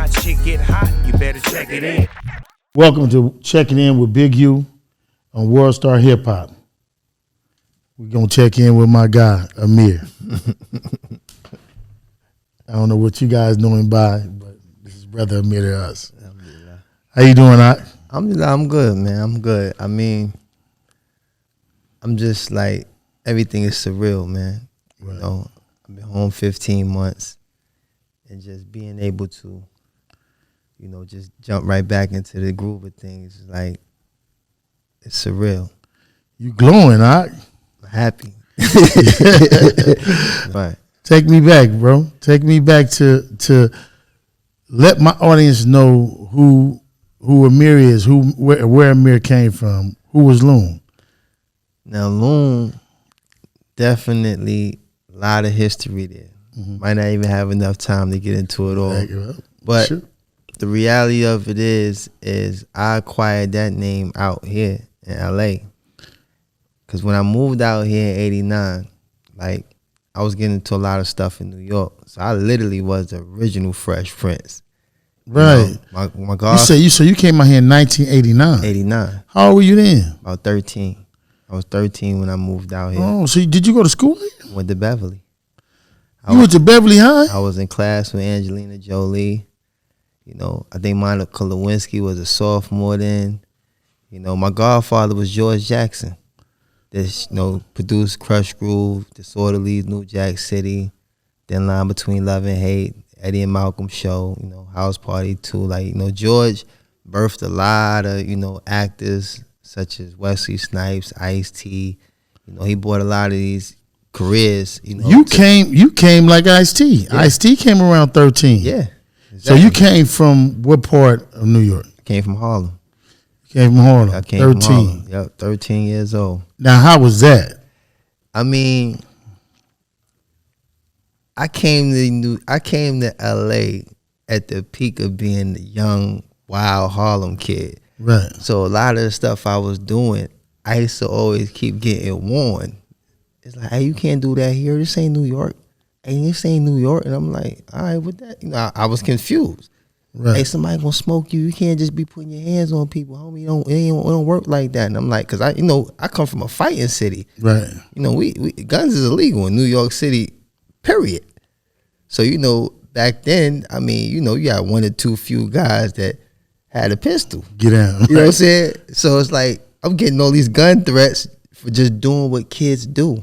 my shit get hot, you better check it in. Welcome to Checking In with Big U on Worldstar Hip Hop. We're going to check in with my guy, Amir. I don't know what you guys know him by, but this is Brother Amir to us. How you doing, Ak? I'm good, man. I'm good. I mean, I'm just like, everything is surreal, man. Right. You know, I've been home 15 months and just being able to, you know, just jump right back into the groove of things, like, it's surreal. You glowing, Ak? I'm happy. Right. Take me back, bro. Take me back to let my audience know who Amir is, where Amir came from. Who was Loon? Now, Loon, definitely a lot of history there. Mm-hmm. Might not even have enough time to get into it all. But sure. The reality of it is I acquired that name out here in LA. Because when I moved out here in 89, like, I was getting into a lot of stuff in New York. So I literally was the original Fresh Prince. Right. You know, my God. You came out here in 1989. 89. How old were you then? About 13. I was 13 when I moved out here. Oh, so did you go to school here? Went to Beverly. You went to Beverly High? I was in class with Angelina Jolie. You know, I think Monica Lewinsky was a sophomore then. You know, my godfather was George Jackson. This, you know, produced Crush Groove, Disorderly, New Jack City, Thin Line Between Love and Hate, Eddie and Malcolm Show, you know, House Party 2. Like, you know, George birthed a lot of, you know, actors such as Wesley Snipes, Ice-T. You know, he brought a lot of these careers. You know, you came like Ice-T. Yeah. Ice-T came around 13. Yeah. Exactly. So you came from what part of New York? I came from Harlem. Came from Harlem. I came 13. From Harlem. Yep, 13 years old. Now, how was that? I mean, I came to LA at the peak of being the young, wild Harlem kid. Right. So a lot of the stuff I was doing, I used to always keep getting warned. It's like, hey, you can't do that here. This ain't New York. Hey, this ain't New York. And I'm like, all right, with that, you know, I was confused. Right. Hey, somebody gonna smoke you. You can't just be putting your hands on people, homie. It don't work like that. And I'm like, cause I come from a fighting city. Right. You know, we guns is illegal in New York City, period. So, you know, back then, I mean, you know, you had one or two few guys that had a pistol. Get out. You know what I'm saying? So it's like, I'm getting all these gun threats for just doing what kids do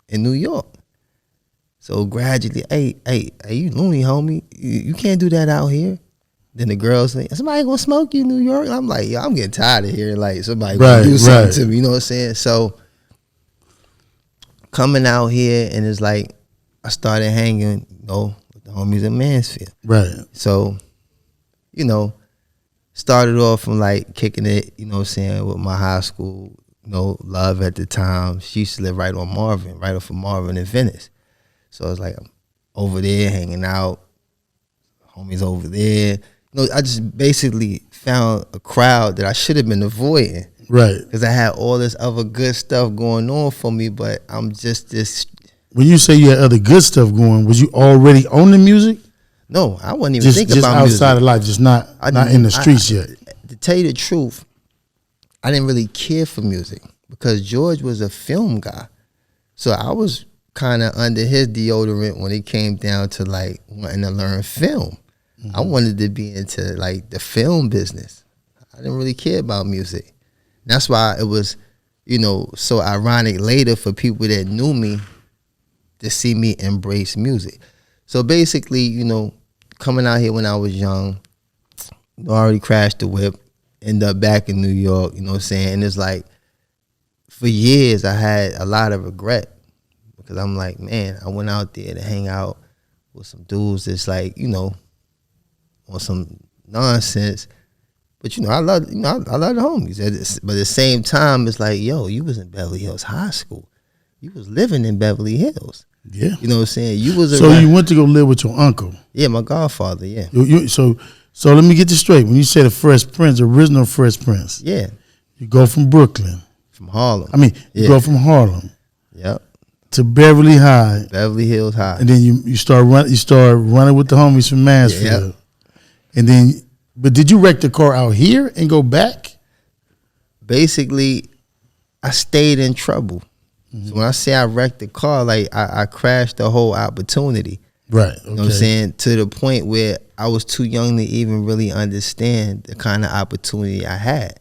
in New York. So gradually, hey, you loony, homie. You can't do that out here. Then the girls say, somebody gonna smoke you in New York? And I'm like, yo, I'm getting tired of hearing like somebody gonna do something to me. You know what I'm saying? So coming out here, and it's like I started hanging, you know, with the homies in Mansfield. Right. So, you know, started off from like kicking it, you know what I'm saying, with my high school, you know, love at the time. She used to live right on Marvin, right off of Marvin in Venice. So it's like I'm over there hanging out, homies over there. You know, I just basically found a crowd that I should have been avoiding. Right. Because I had all this other good stuff going on for me, but I'm just this. When you say you had other good stuff going, was you already on the music? No, I wasn't even thinking about music. Just outside of life, just not in the streets yet. To tell you the truth, I didn't really care for music because George was a film guy. So I was kind of under his deodorant when it came down to like wanting to learn film. Mm-hmm. I wanted to be into like the film business. I didn't really care about music. That's why it was, you know, so ironic later for people that knew me to see me embrace music. So basically, you know, coming out here when I was young, I already crashed the whip, ended up back in New York, you know what I'm saying? And it's like, for years I had a lot of regret because I'm like, man, I went out there to hang out with some dudes that's like, you know, on some nonsense. But, you know, I love the homies. But at the same time, it's like, yo, you was in Beverly Hills High School. You was living in Beverly Hills. Yeah. You know what I'm saying? You was So you went to go live with your uncle? Yeah, my godfather, yeah. So let me get this straight. When you say the Fresh Prince, original Fresh Prince. Yeah. You go from Brooklyn. From Harlem. I mean, you go from Harlem. Yep. To Beverly High. Beverly Hills High. And then you start running with the homies from Mansfield. Yep. And then, but did you wreck the car out here and go back? Basically, I stayed in trouble. So when I say I wrecked the car, like I crashed the whole opportunity. Right. Okay. You know what I'm saying? To the point where I was too young to even really understand the kind of opportunity I had.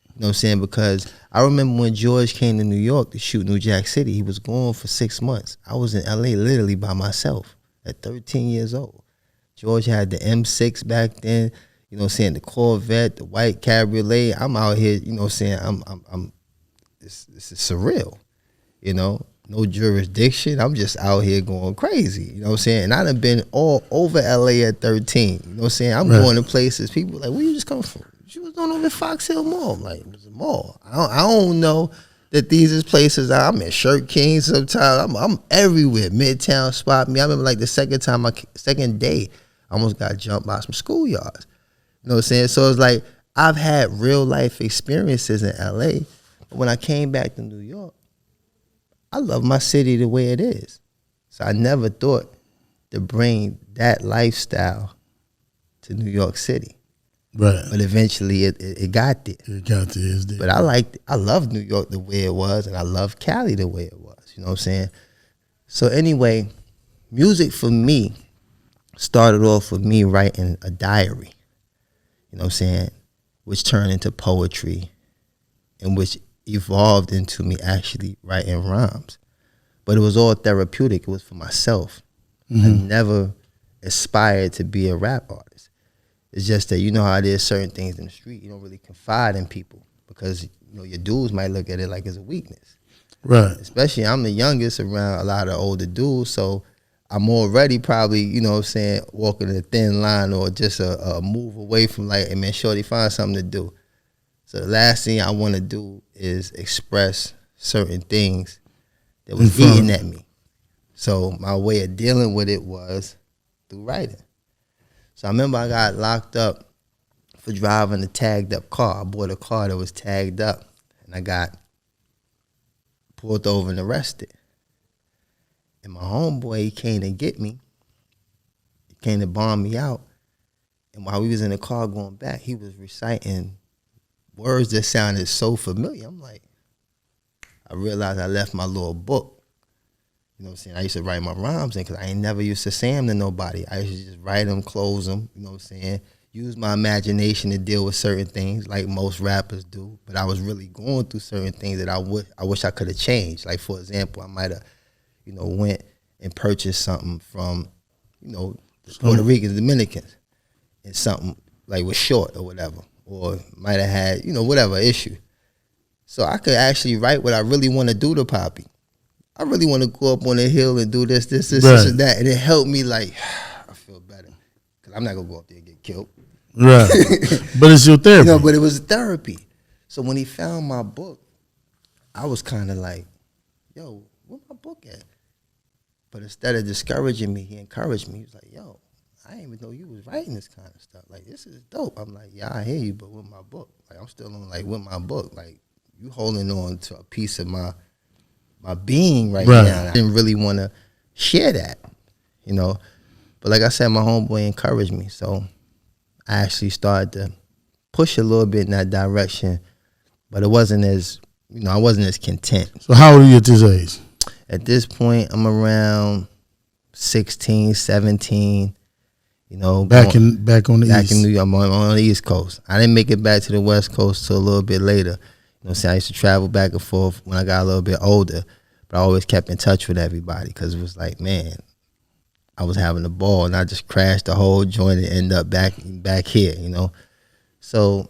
You know what I'm saying? Because I remember when George came to New York to shoot New Jack City, he was gone for 6 months. I was in LA literally by myself at 13 years old. George had the M6 back then, you know what I'm saying, the Corvette, the white cabriolet. I'm out here, you know what I'm saying, this is surreal, you know, no jurisdiction. I'm just out here going crazy, you know what I'm saying? And I done been all over LA at 13, you know what I'm saying? I'm going to places, people like, where you just come from? She was doing over at Fox Hill Mall. I'm like, it was a mall. I don't know that these is places. I'm in Shirt King sometimes. I'm everywhere. Midtown spot me. I remember like the second day, I almost got jumped by some schoolyards. You know what I'm saying? So it's like I've had real life experiences in LA. But when I came back to New York, I love my city the way it is. So I never thought to bring that lifestyle to New York City. Right. But eventually it got there. It got there. It's there. But I love New York the way it was, and I love Cali the way it was. You know what I'm saying? So anyway, music for me started off with me writing a diary. You know what I'm saying? Which turned into poetry, and which evolved into me actually writing rhymes. But it was all therapeutic. It was for myself. I never aspired to be a rap artist. It's just that you know how there's certain things in the street, you don't really confide in people because you know your dudes might look at it like it's a weakness. Right. Especially I'm the youngest around a lot of older dudes, so I'm already probably, you know what I'm saying, walking a thin line or just a move away from like, hey man, shorty, find something to do. So the last thing I want to do is express certain things that was eating at me. So my way of dealing with it was through writing. So I remember I got locked up for driving a tagged up car. I bought a car that was tagged up, and I got pulled over and arrested. And my homeboy, he came to get me. He came to bomb me out. And while we was in the car going back, he was reciting words that sounded so familiar. I'm like, I realized I left my little book. You know what I'm saying? I used to write my rhymes in because I ain't never used to say them to nobody. I used to just write them, close them, you know what I'm saying? Use my imagination to deal with certain things like most rappers do. But I was really going through certain things that I wish I could have changed. Like, for example, I might have, you know, went and purchased something from, you know, the Puerto Ricans, Dominicans, and something like was short or whatever. Or might have had, you know, whatever issue. So I could actually write what I really want to do to Poppy. I really want to go up on the hill and do this, and that. And it helped me, like, I feel better. Because I'm not going to go up there and get killed. Right. But it's your therapy. You know, but it was therapy. So when he found my book, I was kind of like, yo, where my book at? But instead of discouraging me, he encouraged me. He was like, yo, I didn't even know you was writing this kind of stuff. Like, this is dope. I'm like, yeah, I hear you, but with my book. Like, I'm still on, like, with my book. Like, you holding on to a piece of my being right now. I didn't really want to share that, you know. But like I said, my homeboy encouraged me. So I actually started to push a little bit in that direction. But it wasn't as, you know, I wasn't as content. So how old are you at this age? At this point, I'm around 16, 17. You know, back on the Back East. in New York, I'm on the East Coast. I didn't make it back to the West Coast till a little bit later. You know what I'm saying? I used to travel back and forth when I got a little bit older, but I always kept in touch with everybody because it was like, man, I was having a ball and I just crashed the whole joint and end up back here, you know? So,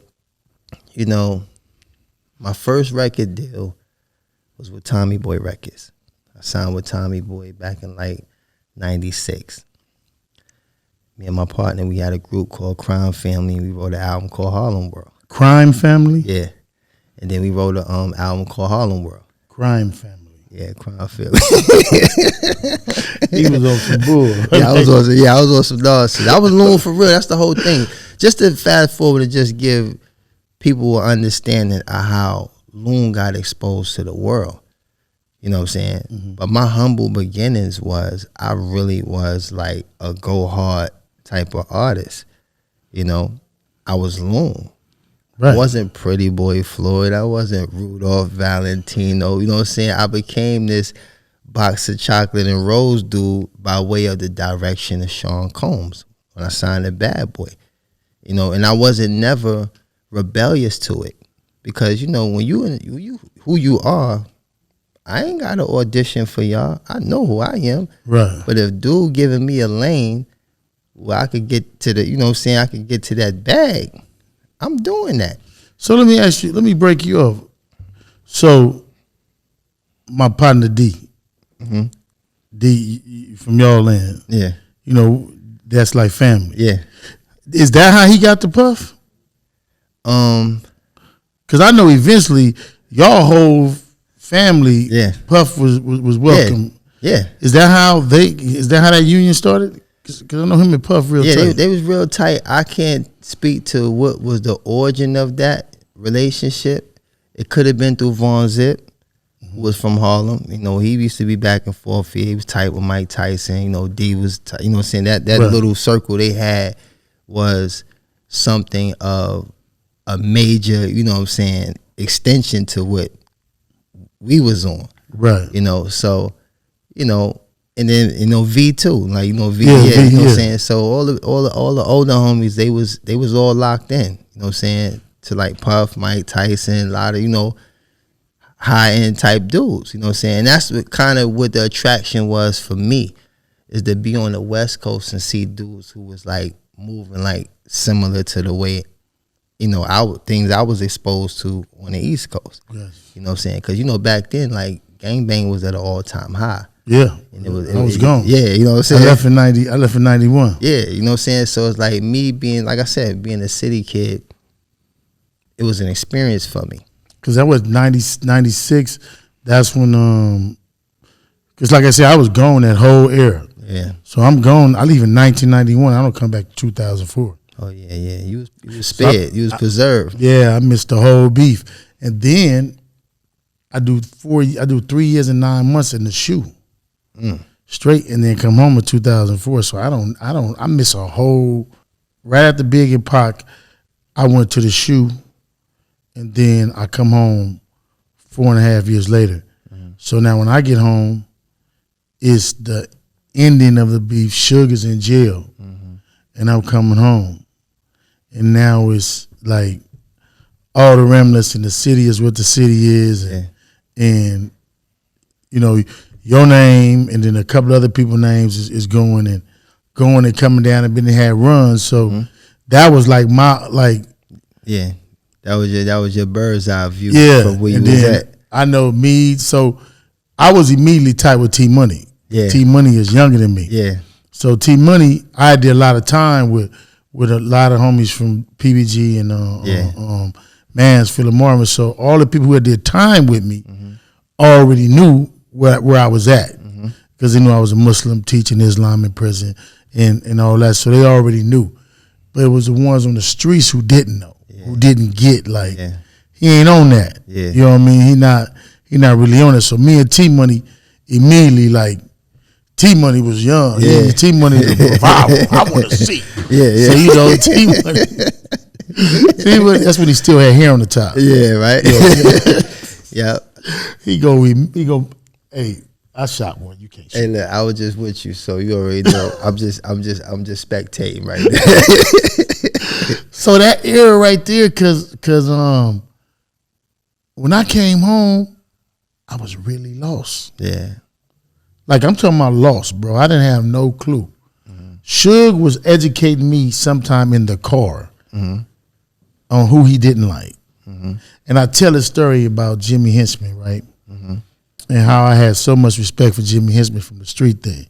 you know, my first record deal was with Tommy Boy Records. I signed with Tommy Boy back in like 96. Me and my partner, we had a group called Crime Family, and we wrote an album called Harlem World. Crime Family? Yeah. And then we wrote an album called Harlem World. Crime Family. Yeah, Crime Family. He was on some bull. I was on some nonsense. I was Loon for real. That's the whole thing. Just to fast forward and just give people an understanding of how Loon got exposed to the world. You know what I'm saying? Mm-hmm. But my humble beginnings was I really was like a go hard type of artist. You know, I was Loon. Right. I wasn't Pretty Boy Floyd. I wasn't Rudolph Valentino. You know what I'm saying? I became this box of chocolate and rose dude by way of the direction of Sean Combs when I signed to Bad Boy. You know, and I wasn't never rebellious to it because, you know, when you who you are, I ain't got to audition for y'all. I know who I am. Right. But if dude giving me a lane where I could get to the, you know what I'm saying, I could get to that bag, I'm doing that. So let me ask you, let me break you off. So my partner D, D from y'all land. Yeah. You know, that's like family. Yeah. Is that how he got the Puff? Because I know eventually y'all whole family, Puff was welcome. Yeah. Is that how that union started? Because I know him and Puff real tight. Yeah, they was real tight. I can't speak to what was the origin of that relationship. It could have been through Von Zip, who was from Harlem. You know, he used to be back and forth here. He was tight with Mike Tyson. You know, D was, you know what I'm saying? That right. Little circle they had was something of a major, you know what I'm saying, extension to what we was on. Right. You know, so, you know, and then, you know, V too. Like, you know, V, V, you know what I'm saying? So all the older homies, they was all locked in, you know what I'm saying? To like Puff, Mike Tyson, a lot of, you know, high end type dudes, you know what I'm saying? And that's what kind of what the attraction was for me, is to be on the West Coast and see dudes who was like moving like similar to the way, you know, things I was exposed to on the East Coast. Yes. You know what I'm saying? Because, you know, back then, like, gangbang was at an all-time high. Yeah. And I was gone. Yeah, you know what I'm saying? I left in 91. Yeah, you know what I'm saying? So it's like me being, like I said, being a city kid, it was an experience for me. Because that was 96. That's when, because like I said, I was gone that whole era. Yeah. So I'm gone. I leave in 1991. I don't come back to 2004. Oh, yeah. You was spared. You was preserved. Yeah, I missed the whole beef. And then I do 3 years and 9 months in the shoe. Straight, and then come home in 2004. So I miss a whole, right after Big and Pac, I went to the shoe, and then I come home 4.5 years later. So now when I get home, it's the ending of the beef. Sugar's in jail, and I'm coming home. And now it's like all the remnants in the city is what the city is. And you know, your name and then a couple other people's names is going and coming down, and then they had runs. So that was like yeah, that was your bird's eye view from where you and was then at. I know me, so I was immediately tight with T Money. Yeah. T Money is younger than me. Yeah. So T Money, I did a lot of time with a lot of homies from PBG and Mansfield and Marvin. So all the people who had did time with me already knew where I was at, because they knew I was a Muslim teaching Islam in prison and all that. So they already knew. But it was the ones on the streets who didn't know, who didn't get, like, he ain't on that. Yeah. You know what I mean? He not really on it. So me and T Money immediately, like, T Money was young. Yeah. T Money was revival. I want to see. Yeah. So you know, T Money, that's when he still had hair on the top. Yeah, right. Yeah. He go. Hey, I shot one. You can't shoot. Hey, look, I was just with you, so you already know. I'm just spectating right there. So that era right there, cause when I came home, I was really lost. Yeah. Like, I'm talking about lost, bro. I didn't have no clue. Suge was educating me sometime in the car on who he didn't like. And I tell a story about Jimmy Henchman, right? And how I had so much respect for Jimmy Henchman from the street thing.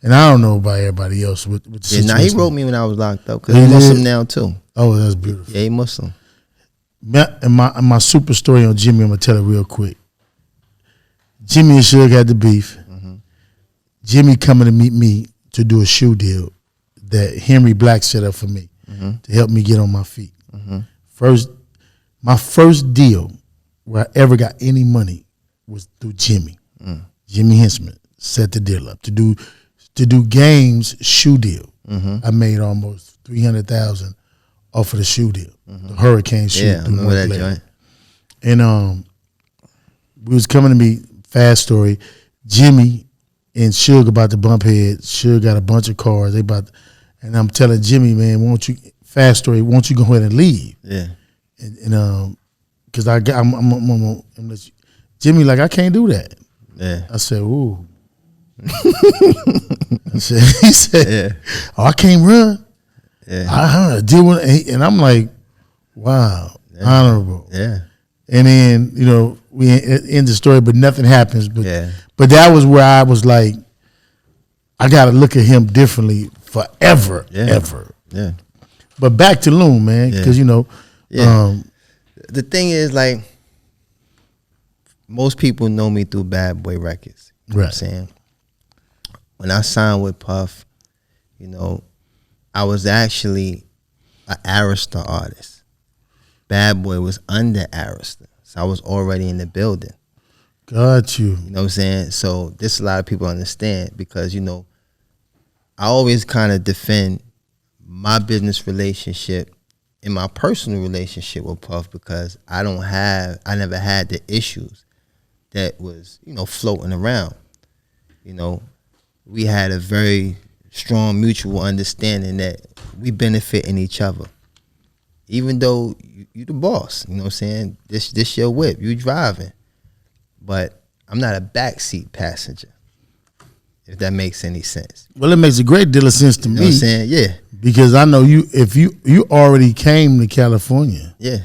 And I don't know about everybody else with the situation. Now he wrote me when I was locked up, because he's Muslim now too. Oh, that's beautiful. Yeah, he Muslim. And my super story on Jimmy, I'm going to tell it real quick. Jimmy and Suge had the beef. Jimmy coming to meet me to do a shoe deal that Henry Black set up for me to help me get on my feet. My first deal where I ever got any money was through Jimmy. Jimmy Henchman set the deal up to do Game's shoe deal. I made almost $300,000 off of the shoe deal, the Hurricane shoe. Yeah, I remember that joint. And we was coming to meet, fast story, Jimmy and Suge about to bump heads. Suge got a bunch of cars. And I'm telling Jimmy, man, won't you go ahead and leave? Yeah. And because I'm Jimmy, like, I can't do that. Yeah. I said, ooh. He said, yeah. Oh, I can't run. Yeah. I deal with it. And I'm like, wow, honorable. Yeah. And then, we end the story, but nothing happens. But that was where I was like, I got to look at him differently forever, ever. Yeah. But back to Loon, man, because, the thing is, like, most people know me through Bad Boy Records. You know what I'm saying? When I signed with Puff, I was actually an Arista artist. Bad Boy was under Arista. So I was already in the building. Got you. You know what I'm saying? So this a lot of people understand because, I always kind of defend my business relationship and my personal relationship with Puff because I never had the issues that was, floating around. We had a very strong mutual understanding that we benefit in each other. Even though you the boss, you know what I'm saying? This your whip, you driving. But I'm not a backseat passenger, if that makes any sense. Well, it makes a great deal of sense to me. You know what I'm saying? Yeah. Because I know if you already came to California. Yeah.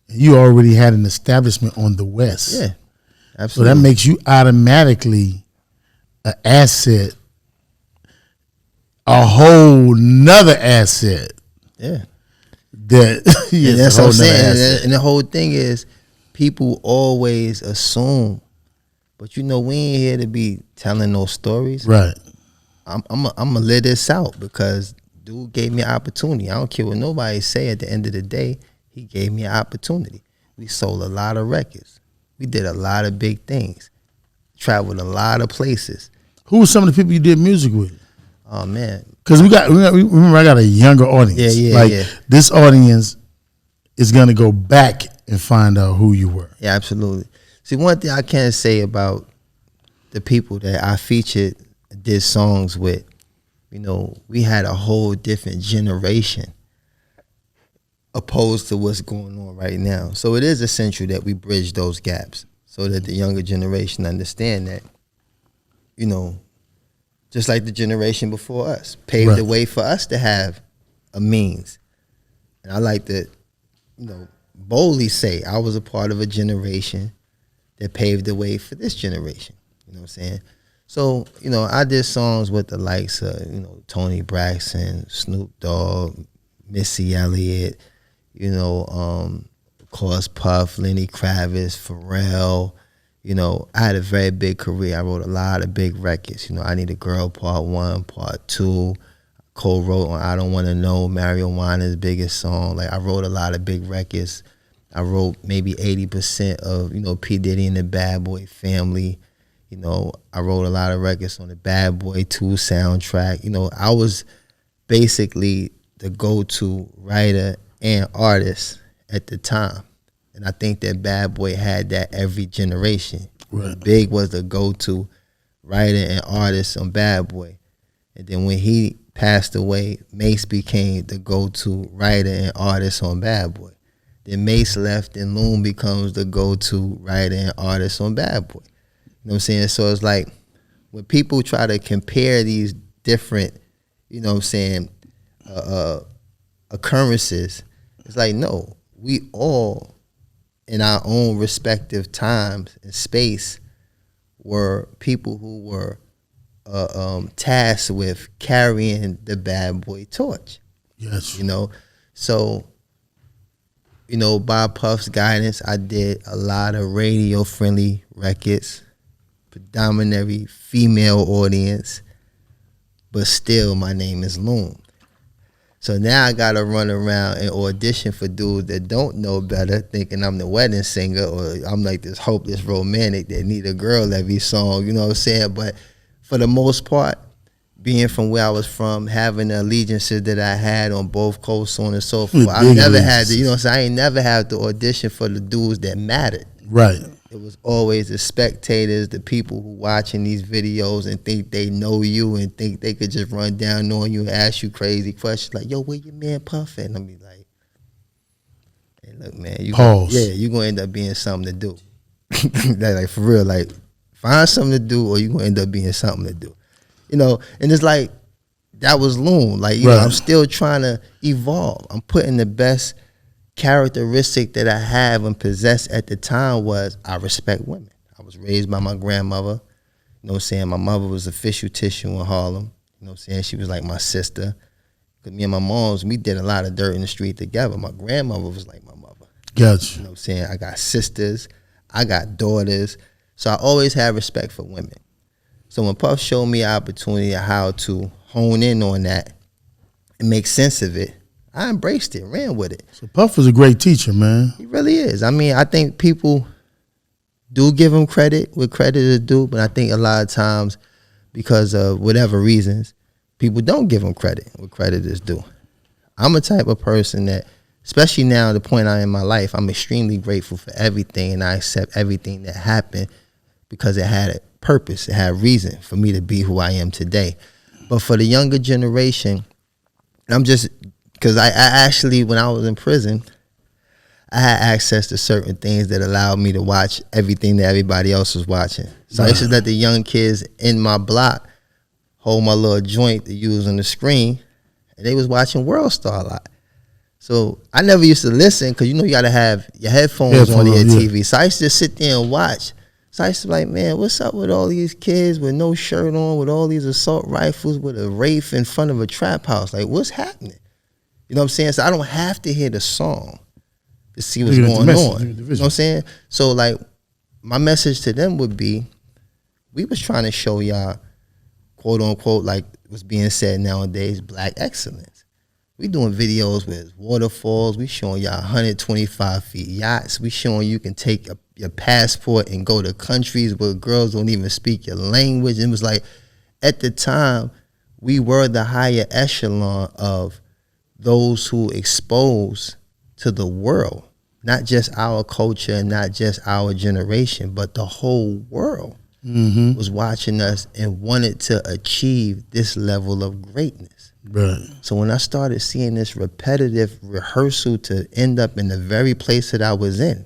You already had an establishment on the West. Yeah. Absolutely. So that makes you automatically an asset, a whole nother asset. Yeah. That's what I'm saying. And the whole thing is, people always assume, but we ain't here to be telling those stories. Right. I'm gonna let this out because dude gave me an opportunity. I don't care what nobody say. At the end of the day, he gave me an opportunity. We sold a lot of records. We did a lot of big things. Traveled a lot of places. Who were some of the people you did music with? Oh man, because remember I got a younger audience. This audience is gonna go back and find out who you were. Yeah, absolutely. See, one thing I can say about the people that I featured, did songs with, we had a whole different generation opposed to what's going on right now. So it is essential that we bridge those gaps so that the younger generation understand that, just like the generation before us, paved the way for us to have a means. And I like to, boldly say I was a part of a generation that paved the way for this generation. You know what I'm saying? So, I did songs with the likes of, Tony Braxton, Snoop Dogg, Missy Elliott, of course, Puff, Lenny Kravitz, Pharrell. I had a very big career. I wrote a lot of big records. I Need a Girl, Part 1, Part 2. Co-wrote on I Don't Want to Know, Marijuana's biggest song. Like, I wrote a lot of big records. I wrote maybe 80% of, P. Diddy and the Bad Boy Family. I wrote a lot of records on the Bad Boy 2 soundtrack. I was basically the go-to writer and artist at the time. And I think that Bad Boy had that every generation. Right. Big was the go-to writer and artist on Bad Boy. And then when he passed away, Mase became the go-to writer and artist on Bad Boy. Then Mase left and Loon becomes the go-to writer and artist on Bad Boy. You know what I'm saying? So it's like when people try to compare these different, occurrences, it's like, no, we all in our own respective times and space were people who were tasked with carrying the Bad Boy torch. Yes. So, by Puff's guidance, I did a lot of radio-friendly records, predominantly female audience, but still my name is Loon. So now I got to run around and audition for dudes that don't know better, thinking I'm the wedding singer or I'm like this hopeless romantic that need a girl every song, you know what I'm saying? But for the most part, being from where I was from, having the allegiances that I had on both coasts, so on and so forth. With I big never had to, allegiances. you know what I'm saying? I ain't never had to audition for the dudes that mattered. Right. It was always the spectators, the people who watching these videos and think they know you and think they could just run down on you and ask you crazy questions like, yo, where your man Puff at? And I'm be like, hey, look, man, you Pause. you're gonna end up being something to do. like for real, like find something to do or you're gonna end up being something to do. You know, and it's like that was Loon. Like, you know, I'm still trying to evolve. I'm putting the best characteristic that I have and possessed at the time was I respect women. I was raised by my grandmother. You know what I'm saying? My mother was official tissue in Harlem. You know what I'm saying? She was like my sister. Because me and my moms, we did a lot of dirt in the street together. My grandmother was like my mother. Gotcha. You know what I'm saying? I got sisters. I got daughters. So I always had respect for women. So when Puff showed me an opportunity of how to hone in on that and make sense of it, I embraced it, ran with it. So Puff is a great teacher, man. He really is. I mean, I think people do give him credit what credit is due, but I think a lot of times because of whatever reasons, people don't give him credit what credit is due. I'm a type of person that, especially now at the point I am in my life, I'm extremely grateful for everything and I accept everything that happened because it had a purpose, it had reason for me to be who I am today. But for the younger generation, I'm just... Because I actually, when I was in prison, I had access to certain things that allowed me to watch everything that everybody else was watching. So I used to let the young kids in my block hold my little joint to use on the screen, and they was watching Worldstar a lot. So I never used to listen because, you know, you got to have your headphones on your TV. So I used to sit there and watch. So I used to be like, man, what's up with all these kids with no shirt on, with all these assault rifles, with a Wraith in front of a trap house? Like, what's happening? You know what I'm saying? So I don't have to hear the song to see what's going on. You know what I'm saying? So like my message to them would be, we was trying to show y'all, quote unquote, like what's being said nowadays, black excellence. We doing videos with waterfalls. We showing y'all 125 feet yachts. We showing you can take your passport and go to countries where girls don't even speak your language. And it was like, at the time, we were the higher echelon of those who expose to the world, not just our culture and not just our generation, but the whole world was watching us and wanted to achieve this level of greatness. Right. So when I started seeing this repetitive rehearsal to end up in the very place that I was in,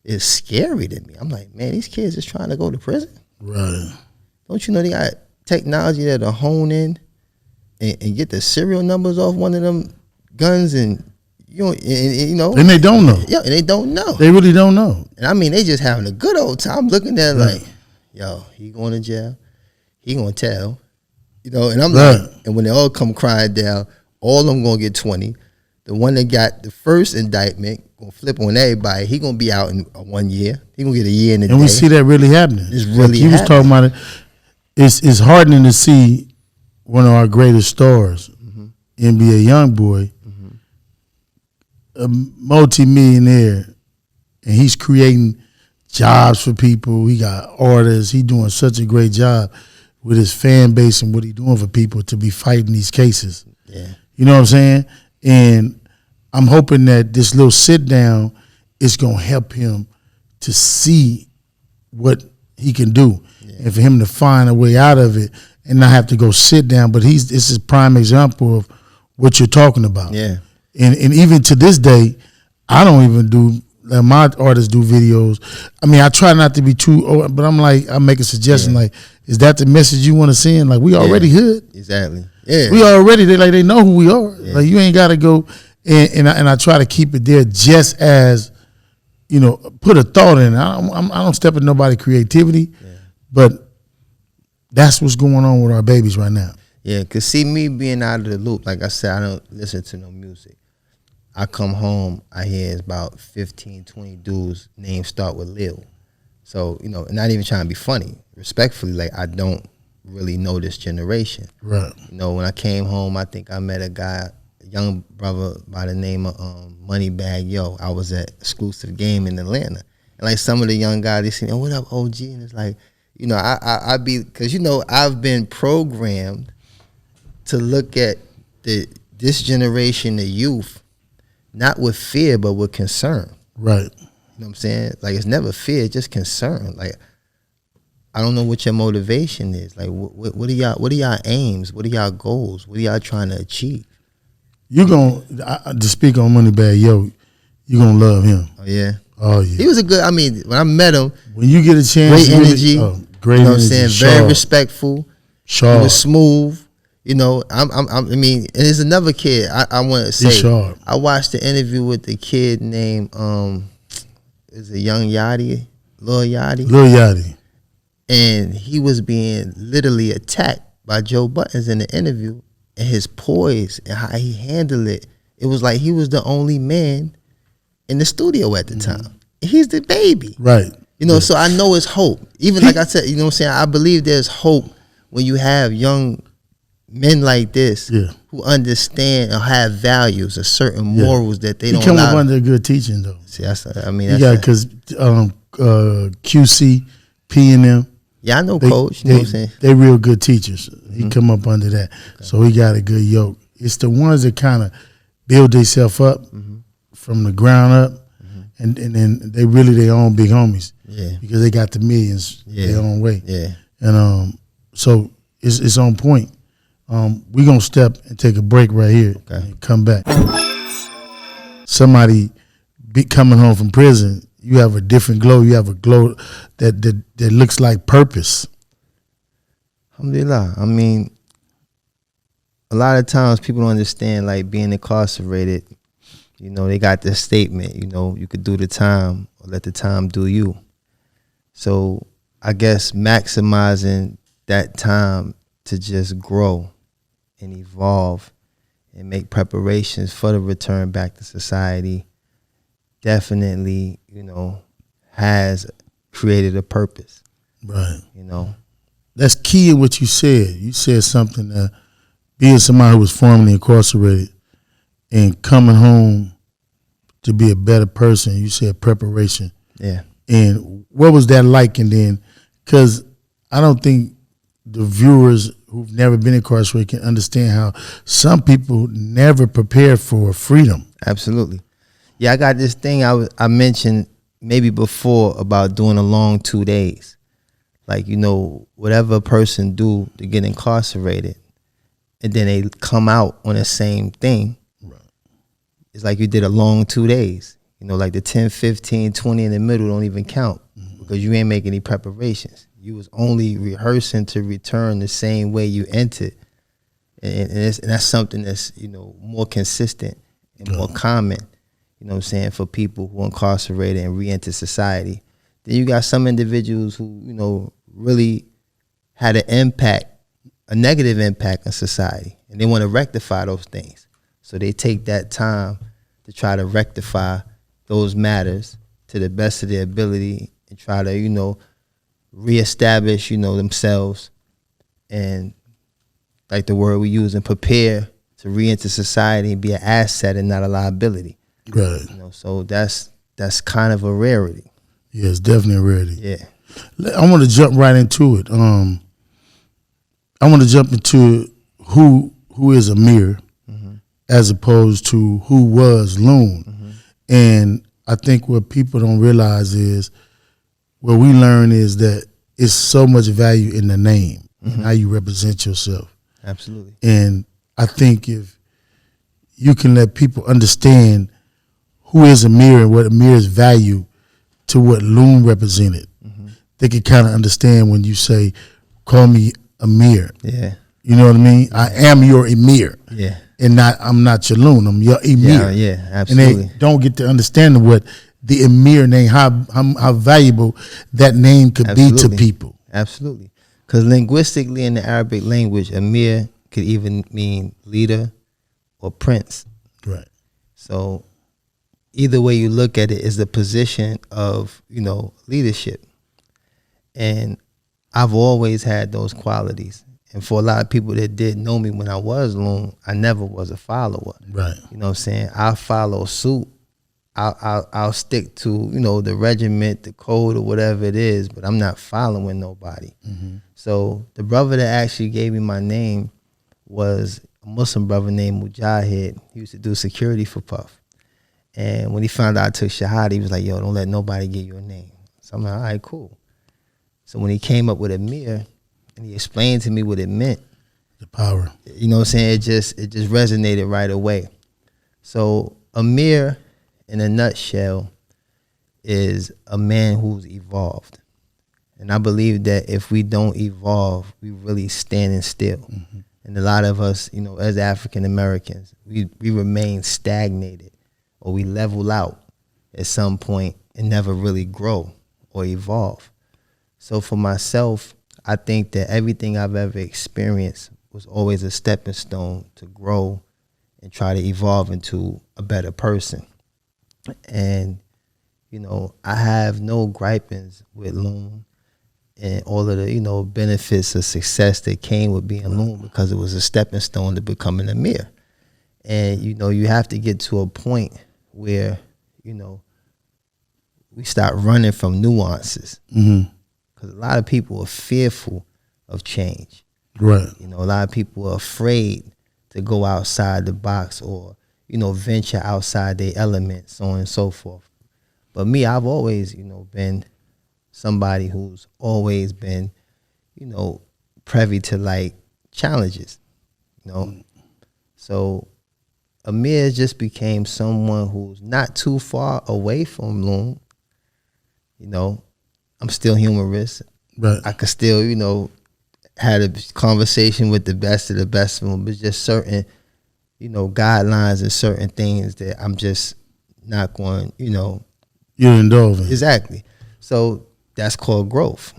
it's scary to me. I'm like, man, these kids is trying to go to prison. Right. Don't you know they got technology that'll hone in and get the serial numbers off one of them guns and you know, and they don't know. Yeah, and they don't know. They really don't know. And I mean, they just having a good old time looking at it like, yo, he going to jail. He gonna tell, you know. And I'm like, and when they all come crying down, all of them gonna get 20. The one that got the first indictment gonna flip on everybody. He gonna be out in 1 year. He gonna get a year in a day. And we see that really happening. It's really he was talking about it. It's heartening to see one of our greatest stars, NBA YoungBoy, a multi-millionaire, and he's creating jobs for people. He got artists. He doing such a great job with his fan base and what he doing for people to be fighting these cases. Yeah. You know what I'm saying? And I'm hoping that this little sit down is going to help him to see what he can do and for him to find a way out of it and not have to go sit down. But this is a prime example of what you're talking about. Yeah. And even to this day, I don't even do, like my artists do videos. I mean, I try not to be too, but I'm like, I make a suggestion like, is that the message you want to send? Like, we already hood. Exactly. Yeah. We already, they know who we are. Yeah. Like, you ain't got to go, and I try to keep it there just as, you know, put a thought in it. I don't step in nobody's creativity, but that's what's going on with our babies right now. Yeah, because see, me being out of the loop, like I said, I don't listen to no music. I come home, I hear it's about 15, 20 dudes, names start with Lil. So, you know, not even trying to be funny. Respectfully, like, I don't really know this generation. Right. You know, when I came home, I think I met a guy, a young brother by the name of Moneybag Yo. I was at Exclusive Game in Atlanta. And, like, some of the young guys, they say, oh, what up, OG? And it's like, You know, I be, because, you know, I've been programmed to look at this generation of youth, not with fear, but with concern. Right. You know what I'm saying? Like, it's never fear, it's just concern. Like, I don't know what your motivation is. Like, what are y'all aims? What are y'all goals? What are y'all trying to achieve? You to speak on Moneybagg Yo, you gonna love him. Oh yeah. Oh yeah. He was a good. I mean, when I met him, when you get a chance, great energy. Great you know energy. What I'm saying? Sharp. Very respectful. Sharp. He was smooth. You know, I mean, and there's another kid I want to say. He's sharp. I watched the interview with the kid named is it Young Yachty, Lil Yachty. Lil Yachty. And he was being literally attacked by Joe Buttons in the interview, and his poise and how he handled it. It was like he was the only man in the studio at the time. He's the baby. Right. You know, so I know it's hope. Even like I said, you know what I'm saying? I believe there's hope when you have young men like this who understand or have values or certain morals that they don't come allow. up under good teaching, though. See, I mean, you got, because QC, P&M. Yeah, I know Coach. You know what I'm saying? They real good teachers. He come up under that. Okay. So he got a good yoke. It's the ones that kind of build themselves up from the ground up, and then they really their own big homies. Yeah. Because they got the millions their own way. Yeah. And so it's on point. We're going to step and take a break right here and come back. Somebody coming home from prison, you have a different glow. You have a glow that looks like purpose. Alhamdulillah. I mean, a lot of times people don't understand, like, being incarcerated. You know, they got this statement, you know, you could do the time or let the time do you. So I guess maximizing that time to just grow and evolve and make preparations for the return back to society definitely, you know, has created a purpose. Right. You know. That's key in what you said. You said something that being somebody who was formerly incarcerated and coming home to be a better person, you said preparation. Yeah. And what was that like? And then, because I don't think the viewers who've never been incarcerated can understand how some people never prepare for freedom. Absolutely. Yeah, I got this thing I mentioned maybe before about doing a long 2 days. Like, you know, whatever a person do to get incarcerated, and then they come out on the same thing. Right. It's like you did a long 2 days. You know, like the 10, 15, 20 in the middle don't even count because you ain't making any preparations. You was only rehearsing to return the same way you entered. And that's something that's, you know, more consistent and more common, you know what I'm saying, for people who are incarcerated and re-enter society. Then you got some individuals who, you know, really had an impact, a negative impact on society, and they want to rectify those things. So they take that time to try to rectify those matters to the best of their ability and try to, you know, reestablish, you know, themselves and, like the word we use, and prepare to re-enter society and be an asset and not a liability. Right. You know, so that's kind of a rarity. Yeah, it's definitely a rarity. Yeah. I want to jump right into it. I want to jump into who is Amir as opposed to who was Loon. And I think what people don't realize is, what we learn is that it's so much value in the name and how you represent yourself. Absolutely. And I think if you can let people understand who is Amir and what Amir's value to what Loon represented, they can kind of understand when you say, call me Amir. Yeah. You know what I mean? I am your Amir. Yeah. And I'm not your Loon. I'm your Amir. Yeah, absolutely. And they don't get to understand what the Amir name, how valuable that name could be to people. Absolutely. Because linguistically in the Arabic language, Amir could even mean leader or prince. Right. So either way you look at it is the position of, you know, leadership. And I've always had those qualities. And for a lot of people that did know me when I was Loon, I never was a follower. Right. You know what I'm saying? I follow suit I'll stick to, you know, the regiment, the code, or whatever it is, but I'm not following nobody. So the brother that actually gave me my name was a Muslim brother named Mujahid. He used to do security for Puff. And when he found out I took Shahada, he was like, yo, don't let nobody give you a name. So I'm like, all right, cool. So when he came up with Amir and he explained to me what it meant, the power, you know what I'm saying, it just resonated right away. So Amir, in a nutshell, is a man who's evolved. And I believe that if we don't evolve, we really standing still. And a lot of us, you know, as African Americans, we remain stagnated, or we level out at some point and never really grow or evolve. So for myself, I think that everything I've ever experienced was always a stepping stone to grow and try to evolve into a better person. And, you know, I have no gripings with Loon and all of the, you know, benefits of success that came with being Loon, because it was a stepping stone to becoming Amir. And, you know, you have to get to a point where, you know, we start running from nuances. Because a lot of people are fearful of change. Right. You know, a lot of people are afraid to go outside the box or, you know, venture outside their element, so on and so forth. But me, I've always, you know, been somebody who's always been, you know, privy to like challenges, you know. So Amir just became someone who's not too far away from Loon. You know, I'm still humorous. Right. I could still, you know, had a conversation with the best of them, but just certain, you know, guidelines and certain things that I'm just not going, you know. You're indulging. Exactly. So that's called growth,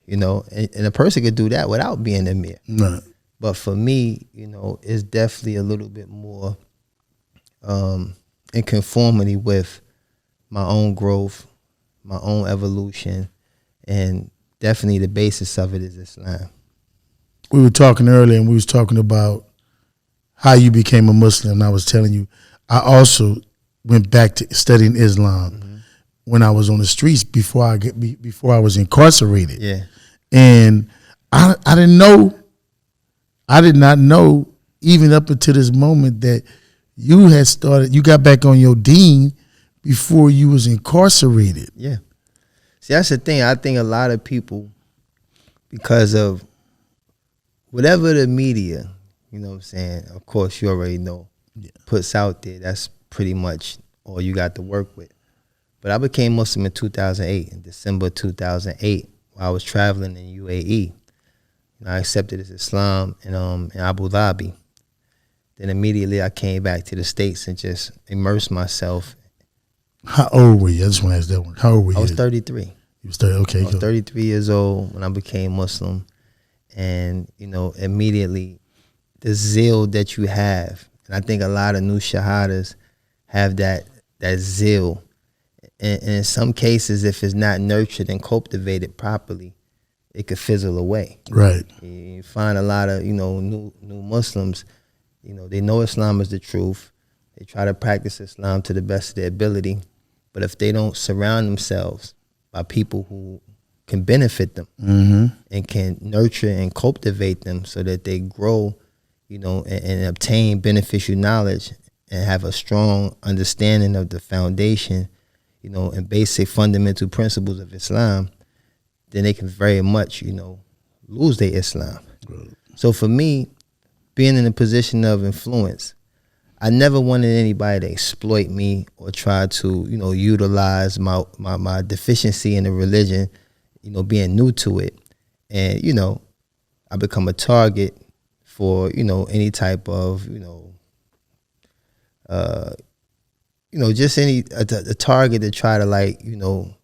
you know, and a person could do that without being Amir. Right. But for me, you know, it's definitely a little bit more in conformity with my own growth, my own evolution, and definitely the basis of it is Islam. We were talking earlier, and we was talking about how you became a Muslim. And I was telling you, I also went back to studying Islam when I was on the streets before I was incarcerated. Yeah. And I didn't know, I did not know even up until this moment that you got back on your deen before you was incarcerated. Yeah. See, that's the thing. I think a lot of people, because of whatever the media, you know what I'm saying, of course you already know, puts out there, that's pretty much all you got to work with. But I became Muslim in 2008, in December 2008, while I was traveling in UAE. I accepted Islam in Abu Dhabi. Then immediately I came back to the States and just immersed myself. How old were you? I just want to ask that one. How old were you? I was 33. You was 30, okay. I was 33 years old when I became Muslim. And, you know, immediately the zeal that you have, and I think a lot of new shahadas have that zeal. And in some cases, if it's not nurtured and cultivated properly, it could fizzle away. Right. You find a lot of, you know, new Muslims, you know, they know Islam is the truth. They try to practice Islam to the best of their ability. But if they don't surround themselves by people who can benefit them and can nurture and cultivate them so that they grow, you know, and obtain beneficial knowledge and have a strong understanding of the foundation, you know, and basic fundamental principles of Islam, then they can very much, you know, lose their Islam. Right. So for me, being in a position of influence, I never wanted anybody to exploit me or try to, you know, utilize my deficiency in the religion, you know, being new to it. And, you know, I become a target for, you know, any type of, just a target to try to, like, you know,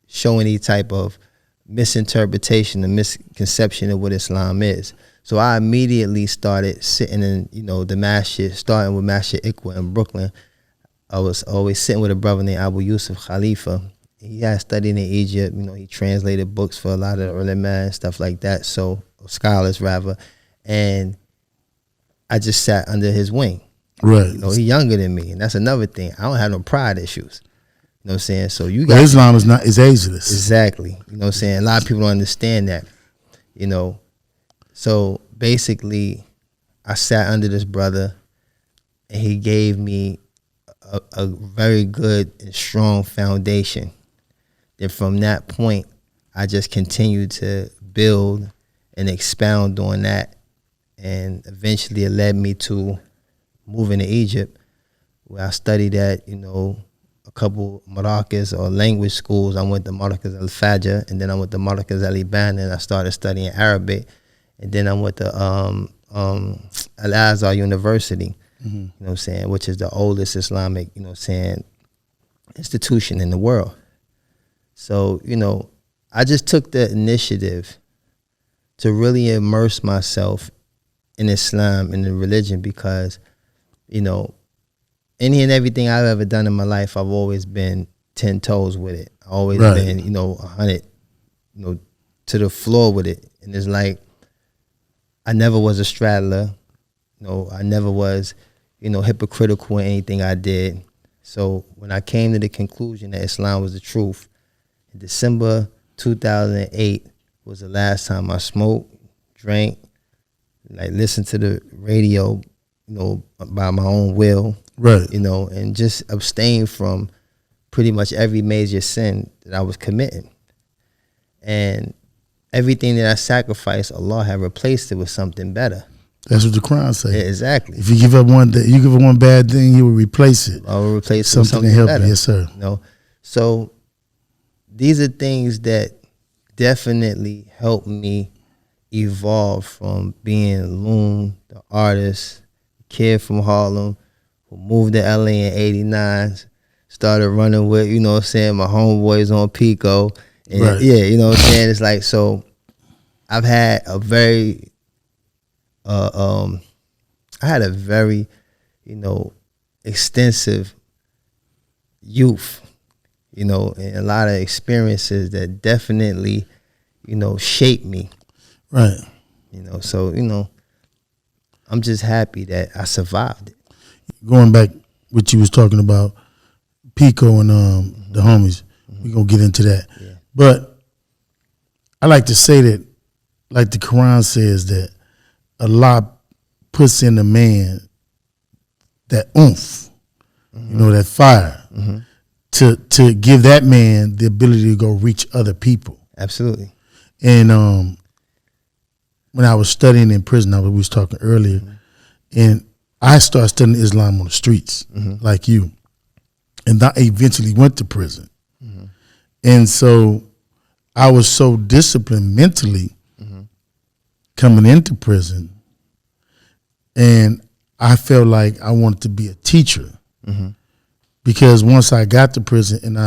show any type of misinterpretation and misconception of what Islam is. So I immediately started sitting in, you know, the masjid, starting with Masjid Iqwa in Brooklyn. I was always sitting with a brother named Abu Yusuf Khalifa. He had studied in Egypt. You know, he translated books for a lot of ulama and stuff like that, so scholars rather. And I just sat under his wing. Right. You know, he younger than me, and that's another thing. I don't have no pride issues. You know what I'm saying? So you But got Islam is ageless. exactly. You know what I'm saying? A lot of people don't understand that. You know, so basically, I sat under this brother, and he gave me a very good and strong foundation. Then from that point, I just continued to build and expound on that, and eventually it led me to moving to Egypt, where I studied at, you know, a couple Marakas or language schools. I went to Marakas al-Fajr, and then I went to Marakas al-Iban, and I started studying Arabic, and then I went to Al-Azhar University, you know what I'm saying, which is the oldest Islamic, you know what I'm saying, institution in the world. So, you know, I just took the initiative to really immerse myself in Islam and the religion because, you know, any and everything I've ever done in my life, I've always been 10 toes with it. I've always been, you know, 100, you know, to the floor with it. And it's like, I never was a straddler. You know, I never was, you know, hypocritical in anything I did. So when I came to the conclusion that Islam was the truth, in December 2008 was the last time I smoked, drank, like listened to the radio, you know, by my own will. Right. You know, and just abstain from pretty much every major sin that I was committing. And everything that I sacrificed, Allah had replaced it with something better. That's what the Quran says. Yeah, exactly. If you give up one you give up one bad thing, He will replace it. I will replace it with something to help better. you. Yes, sir. You know, so these are things that definitely helped me evolve from being Loon, the artist, kid from Harlem, who moved to LA in '89, started running with, you know what I'm saying, my homeboys on Pico. And right. Yeah, you know what I'm saying? It's like, so I've had a very, you know, extensive youth, you know, and a lot of experiences that definitely, you know, shaped me. Right. You know, so, you know, I'm just happy that I survived it. Going back, what you was talking about, Pico and the homies, we're going to get into that. Yeah. But I like to say that, like the Quran says, that Allah puts in a man that oomph, you know, that fire, to give that man the ability to go reach other people. Absolutely. And when I was studying in prison, we was talking earlier, and I started studying Islam on the streets, like you. And I eventually went to prison. And so I was so disciplined mentally coming into prison, and I felt like I wanted to be a teacher because once I got to prison,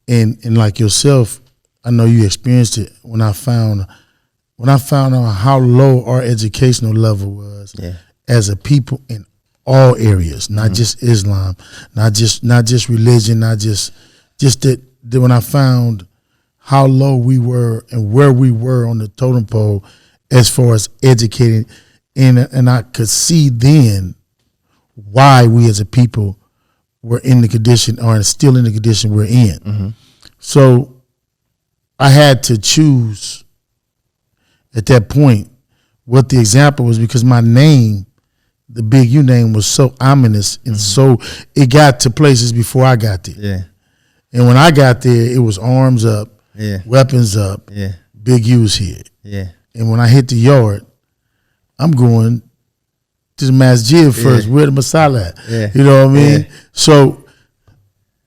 and like yourself, I know you experienced it when I found out how low our educational level was as a people in all areas, not just Islam, not just religion, not just that when I found how low we were and where we were on the totem pole as far as educating, and I could see then why we as a people were in the condition, or still in the condition we're in. So I had to choose at that point what the example was, because my name, the Big U name, was so ominous, and so it got to places before I got there. Yeah. And when I got there, it was arms up, weapons up, Big U's here. Yeah. And when I hit the yard, I'm going to the masjid first, where the masala at. You know what I mean? So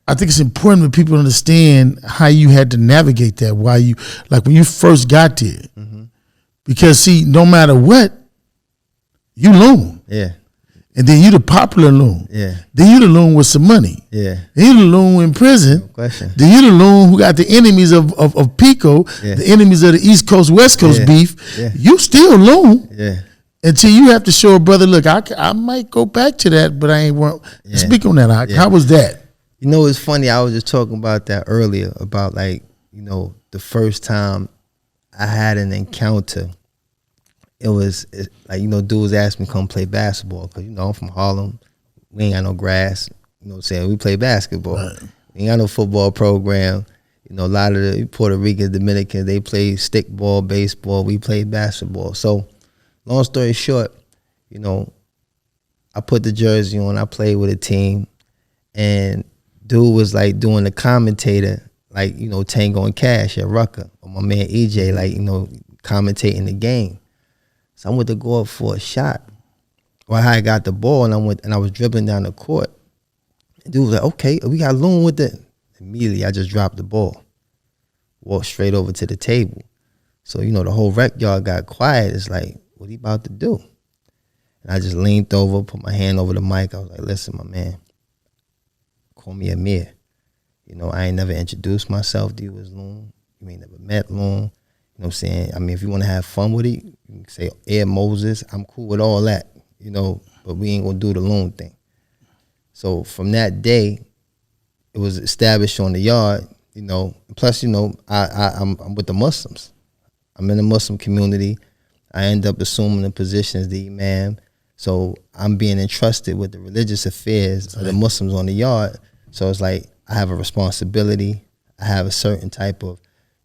I think it's important for people to understand how you had to navigate that, why you, like when you first got there. Because see, no matter what, you Loon. Yeah. And then you the popular Loon. Yeah. Then you the Loon with some money. Yeah. Then you the Loon in prison. No question. Then you the Loon who got the enemies of Pico, the enemies of the East Coast, West Coast beef. Yeah. You still Loon. Yeah. Until you have to show a brother, look, I might go back to that, but I ain't want. Speak on that. How was that? You know, it's funny. I was just talking about that earlier, about like, you know, the first time I had an encounter. It was like, you know, dudes asked me to come play basketball because, you know, I'm from Harlem. we ain't got no grass. You know what I'm saying? We play basketball. Right. We ain't got no football program. You know, a lot of the Puerto Ricans, Dominicans, they play stickball, baseball. We play basketball. So, long story short, you know, I put the jersey on. I played with a team, and dude was like doing the commentator, like, you know, Tango and Cash at Rucker, or my man EJ, like, you know, commentating the game. So I went to go up for a shot. Well, I got the ball, and I was dribbling down the court. And dude was like, okay, we got Loon with it. Immediately, I just dropped the ball, walked straight over to the table. So, you know, the whole rec yard got quiet. It's like, what he about to do? And I just leaned over, put my hand over the mic. I was like, listen, my man, call me Amir. You know, I ain't never introduced myself to you as Loon. You ain't never met Loon. You know what I'm saying? I mean, if you want to have fun with it, you can say Air Moses. I'm cool with all that, you know, but we ain't going to do the Loon thing. So from that day, it was established on the yard, you know. Plus, you know, I'm with the Muslims. I'm in the Muslim community. I end up assuming the position as the imam. So I'm being entrusted with the religious affairs of the Muslims on the yard. So it's like I have a responsibility. I have a certain type of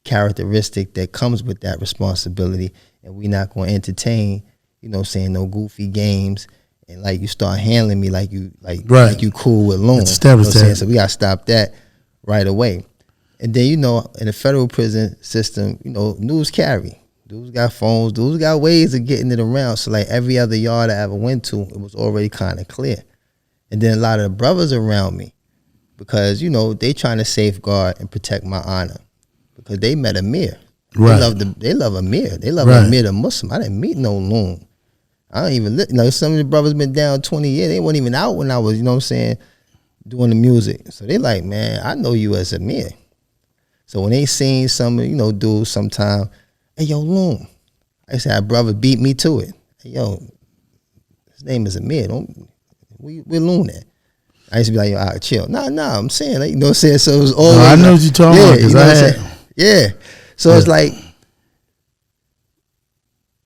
characteristic that comes with that responsibility. And we're not going to entertain, you know, saying no goofy games. And like you start handling me like you cool with Loon. You know so we got to stop that right away. And then, you know, in the federal prison system, you know, news carry. Dudes got phones. Dudes got ways of getting it around. So like every other yard I ever went to, it was already kind of clear. And then a lot of the brothers around me, because, you know, they trying to safeguard and protect my honor because they met Amir. Right. They love Amir. They love Amir the Muslim. I didn't meet no Loon. I don't even, you know, some of the brothers been down 20 years. They weren't even out when I was, you know what I'm saying, doing the music. So they like, man, I know you as Amir. So when they seen some, you know, dudes sometime, hey, yo, Loon. I said, our brother beat me to it. Hey, yo, his name is Amir. Where Loon at? I used to be like, yo, all right, chill. Nah, I'm saying, like, you know what I'm saying? So it was always. I know what you're talking about. You know what I'm saying? Yeah. So it's like,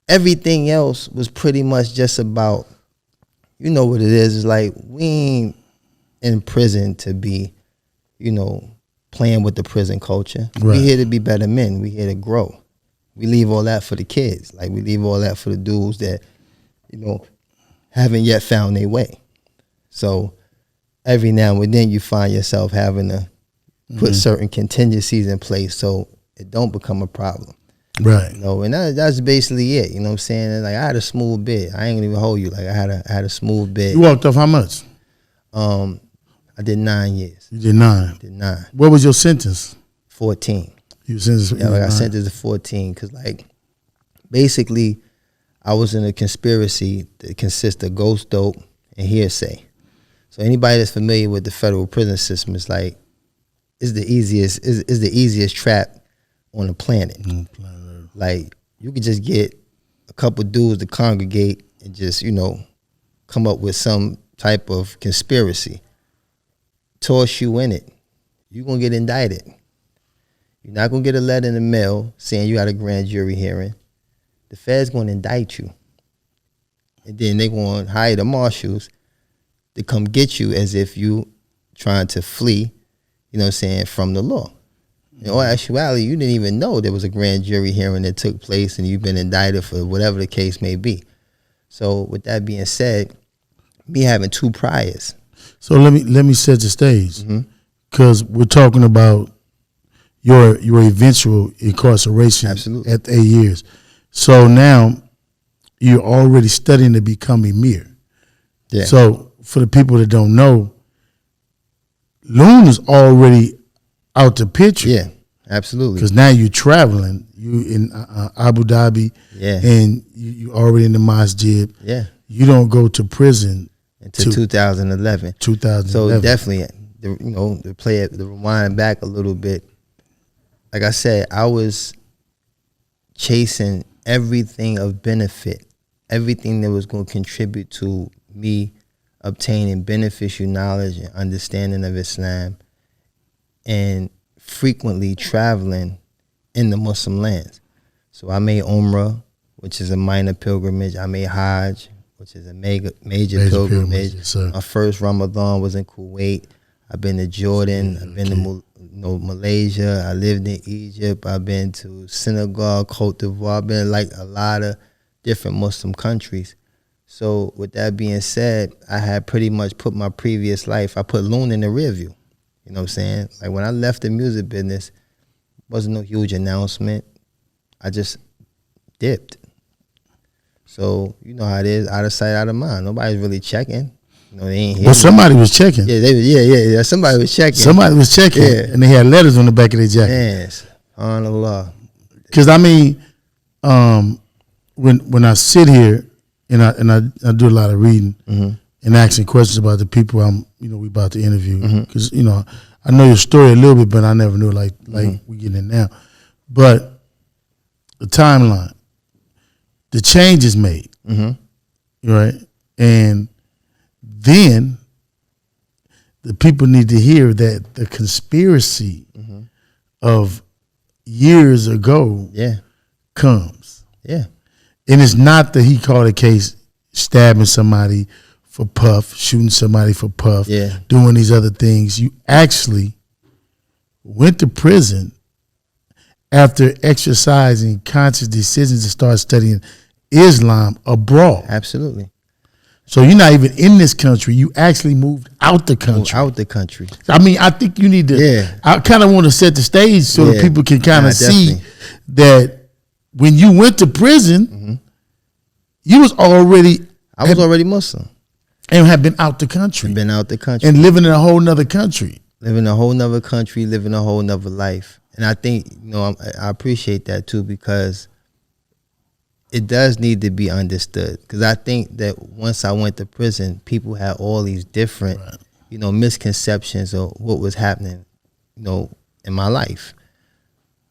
everything else was pretty much just about, you know what it is. It's like, we ain't in prison to be, you know, playing with the prison culture. Right. We here to be better men. We here to grow. We leave all that for the kids. Like, we leave all that for the dudes that, you know, haven't yet found their way. So every now and then you find yourself having to put certain contingencies in place so it don't become a problem. Right. You know, and that's basically it. You know what I'm saying? And like, I had a smooth bid. I ain't gonna even hold you. Like, I had a smooth bid. You walked off how much? I did 9 years. You did 9? I did 9. What was your sentence? 14. You were sentenced? Yeah, I got sentenced to 14 because, like, basically, I was in a conspiracy that consists of ghost dope and hearsay. So anybody that's familiar with the federal prison system is like, it's the easiest trap on the planet. Like, you could just get a couple dudes to congregate and just, you know, come up with some type of conspiracy, toss you in it. You're going to get indicted. You're not going to get a letter in the mail saying you got a grand jury hearing. The Fed's going to indict you. And then they're going to hire the marshals to come get you as if you trying to flee, you know what I'm saying, from the law. In all actuality, you didn't even know there was a grand jury hearing that took place and you've been indicted for whatever the case may be. So with that being said, me having 2 priors. So let me set the stage, because we're talking about your eventual incarceration. Absolutely. At 8 years. So now you're already studying to become Amir. Yeah. So for the people that don't know, Loon is already out the picture. Yeah, absolutely. Because now you're traveling. You in Abu Dhabi. Yeah. And you already in the masjid. Yeah. You don't go to prison until 2011. 2011. So definitely, to rewind back a little bit. Like I said, I was chasing everything of benefit, everything that was going to contribute to me obtaining beneficial knowledge and understanding of Islam, and frequently traveling in the Muslim lands. So I made Umrah, which is a minor pilgrimage. I made Hajj, which is a major pilgrimage. Yes, sir. My first Ramadan was in Kuwait. I've been to Jordan. I've been to Malaysia. I lived in Egypt. I've been to Senegal, Cote d'Ivoire. I've been like a lot of different Muslim countries. So with that being said, I had pretty much put my previous life, I put Loon in the rear view. You know what I'm saying? Like when I left the music business, wasn't no huge announcement. I just dipped. So you know how it is, out of sight, out of mind. Nobody's really checking. You know, they ain't here. Well, somebody was checking. Yeah. Somebody was checking. Somebody was checking, and they had letters on the back of their jacket. Yes, on the law. Because I mean, when I sit here and I do a lot of reading and asking questions about the people we about to interview, because I know your story a little bit, but I never knew like we getting it now. But the timeline, the changes made, right, and then the people need to hear that the conspiracy of years ago comes. Yeah. And it's not that he called a case stabbing somebody for Puff, shooting somebody for Puff, doing these other things. You actually went to prison after exercising conscious decisions to start studying Islam abroad. Absolutely. So you're not even in this country. You actually moved out the country. I mean, I think you need to. Yeah. I kind of want to set the stage so that people can kind of see that when you went to prison, you was already. I was already Muslim and have been out the country. And living in a whole nother country. Living a whole nother country, living a whole nother life. And I think I appreciate that too, because it does need to be understood, because I think that once I went to prison, people had all these different, misconceptions of what was happening, in my life.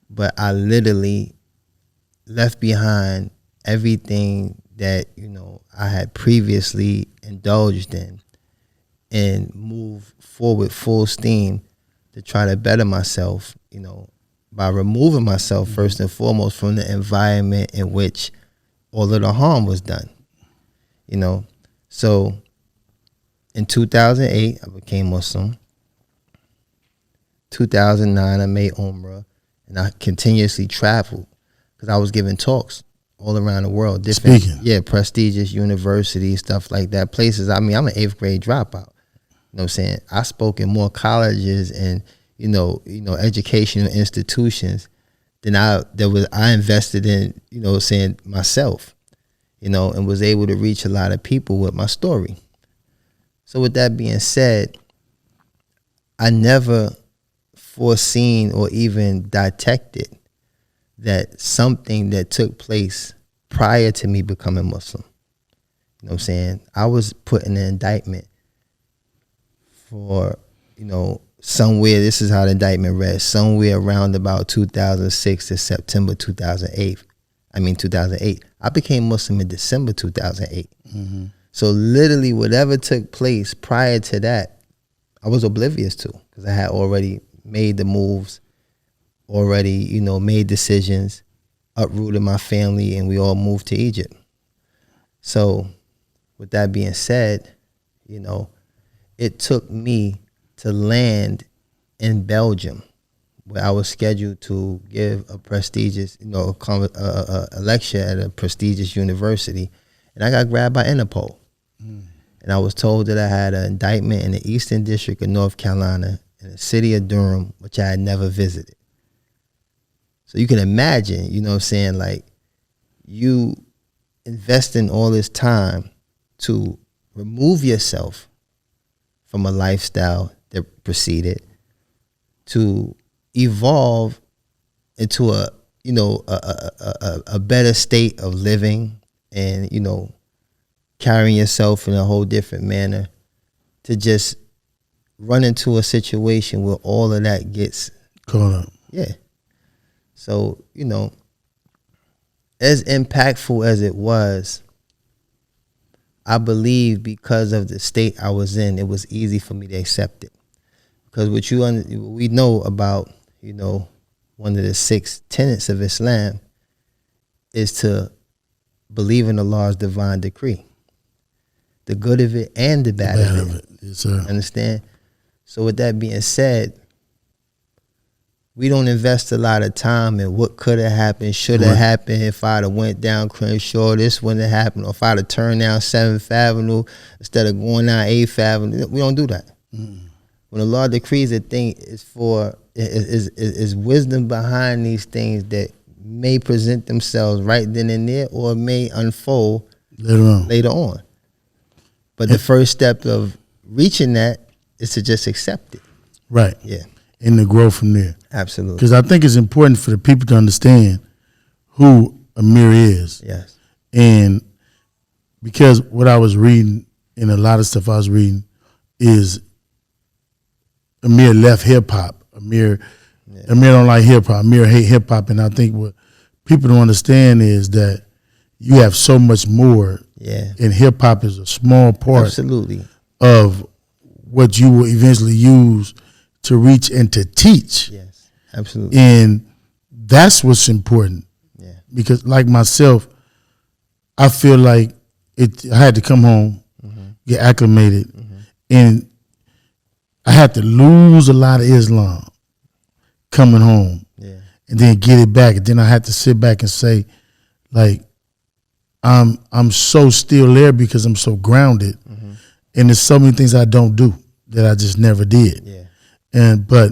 But I literally left behind everything that, I had previously indulged in and moved forward full steam to try to better myself, by removing myself first and foremost from the environment in which all of the harm was done, So in 2008, I became Muslim. 2009, I made Umrah, and I continuously traveled because I was giving talks all around the world. Different, prestigious universities, stuff like that. Places, I mean, I'm an 8th grade dropout. You know what I'm saying? I spoke in more colleges and, educational institutions than I invested in, myself, and was able to reach a lot of people with my story. So with that being said, I never foreseen or even detected that something that took place prior to me becoming Muslim. You know what I'm saying? I was put in an indictment for, somewhere, this is how the indictment read, somewhere around about 2006 to September 2008. I became Muslim in December 2008. So literally whatever took place prior to that, I was oblivious to, because I had already made the moves, already, made decisions, uprooted my family, and we all moved to Egypt. So with that being said, it took me to land in Belgium, where I was scheduled to give a prestigious, a lecture at a prestigious university, and I got grabbed by Interpol. And I was told that I had an indictment in the Eastern District of North Carolina in the city of Durham, which I had never visited. So you can imagine, like you investing all this time to remove yourself from a lifestyle that preceded, to evolve into a better state of living and, carrying yourself in a whole different manner, to just run into a situation where all of that gets caught up. Yeah. So, as impactful as it was, I believe because of the state I was in, it was easy for me to accept it. Because we know about, one of the 6 tenets of Islam is to believe in Allah's divine decree. the good of it and the bad of it. Yes, sir. Understand? So with that being said, we don't invest a lot of time in what could have happened, should have happened, if I'd have went down Crenshaw, this wouldn't have happened, or if I'd have turned down 7th Avenue instead of going down 8th Avenue. We don't do that. When the law decrees a thing, is wisdom behind these things that may present themselves right then and there, or may unfold later on. But the first step of reaching that is to just accept it. Right. Yeah. And to grow from there. Absolutely. Because I think it's important for the people to understand who Amir is. Yes. And because what I was reading, and a lot of stuff I was reading, is Amir left hip hop. Amir don't like hip hop. Amir hate hip hop. And I think what people don't understand is that you have so much more. Yeah. And hip hop is a small part. Absolutely. Of what you will eventually use to reach and to teach. Yes, absolutely. And that's what's important. Yeah. Because like myself, I feel like I had to come home, get acclimated, and I had to lose a lot of Islam coming home. Yeah. And then get it back. And then I had to sit back and say, like, I'm so still there because I'm so grounded. And there's so many things I don't do that I just never did. Yeah. But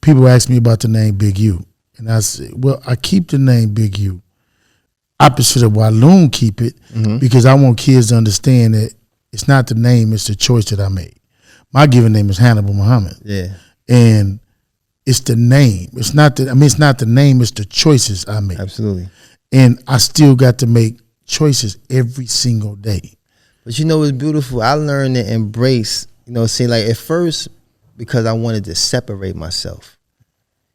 people ask me about the name Big U. And I say, well, I keep the name Big U opposite of why Loon keep it, because I want kids to understand that it's not the name, it's the choice that I made. My given name is Hannibal Muhammad. Yeah. And it's the name. It's not the name, it's the choices I make. Absolutely. And I still got to make choices every single day. But you know what's beautiful? I learned to embrace, see, like at first, because I wanted to separate myself,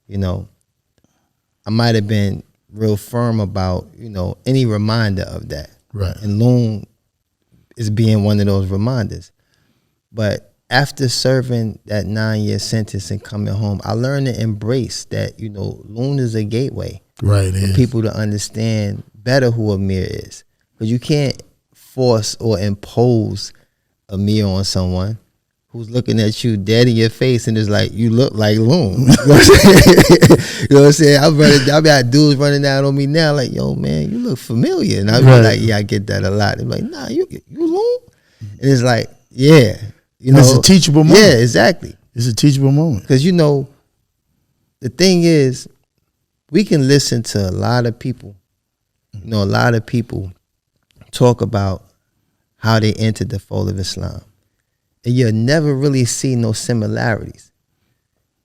I might have been real firm about, any reminder of that. Right. And Loon is being one of those reminders. But after serving that 9-year sentence and coming home, I learned to embrace that, Loon is a gateway. Right. For people to understand better who Amir is. Because you can't force or impose Amir on someone who's looking at you dead in your face and is like, you look like Loon. You know what I'm saying? I'll be like dudes running down on me now like, yo, man, you look familiar. And I'll be like, yeah, I get that a lot. They're like, nah, you Loon? And it's like, yeah. It's a teachable moment. Yeah, exactly. It's a teachable moment. Because, the thing is, we can listen to a lot of people. A lot of people talk about how they entered the fold of Islam. And you'll never really see no similarities.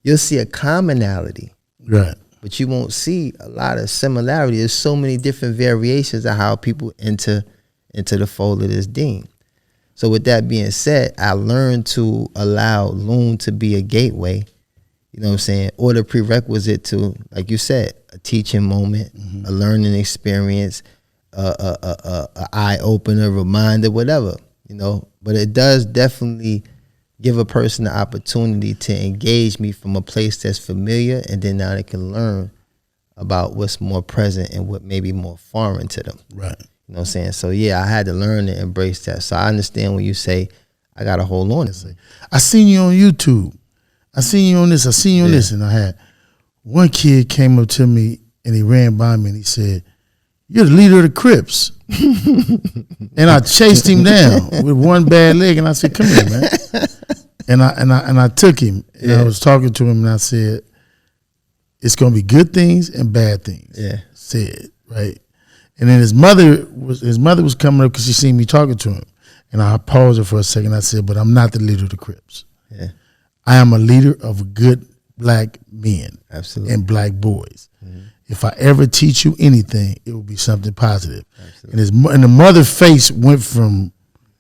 You'll see a commonality. Right. But you won't see a lot of similarity. There's so many different variations of how people enter into the fold of this deen. So with that being said, I learned to allow Loon to be a gateway, or the prerequisite to, like you said, a teaching moment, a learning experience, a eye opener, reminder, whatever, But it does definitely give a person the opportunity to engage me from a place that's familiar, and then now they can learn about what's more present and what may be more foreign to them. Right. You know what I'm saying? So yeah, I had to learn to embrace that. So I understand when you say I gotta hold on to it. I seen you on YouTube. I seen you on this. I seen you on this. And I had one kid came up to me and he ran by me and he said, "You're the leader of the Crips." And I chased him down with one bad leg and I said, "Come here, man." And I took him and I was talking to him and I said, "It's gonna be good things and bad things." Yeah. Said, right? And then his mother was coming up because she seen me talking to him. And I paused her for a second. I said, "But I'm not the leader of the Crips. Yeah. I am a leader of good black men." Absolutely. And black boys. If I ever teach you anything, it will be something positive. Absolutely. And the mother's face went from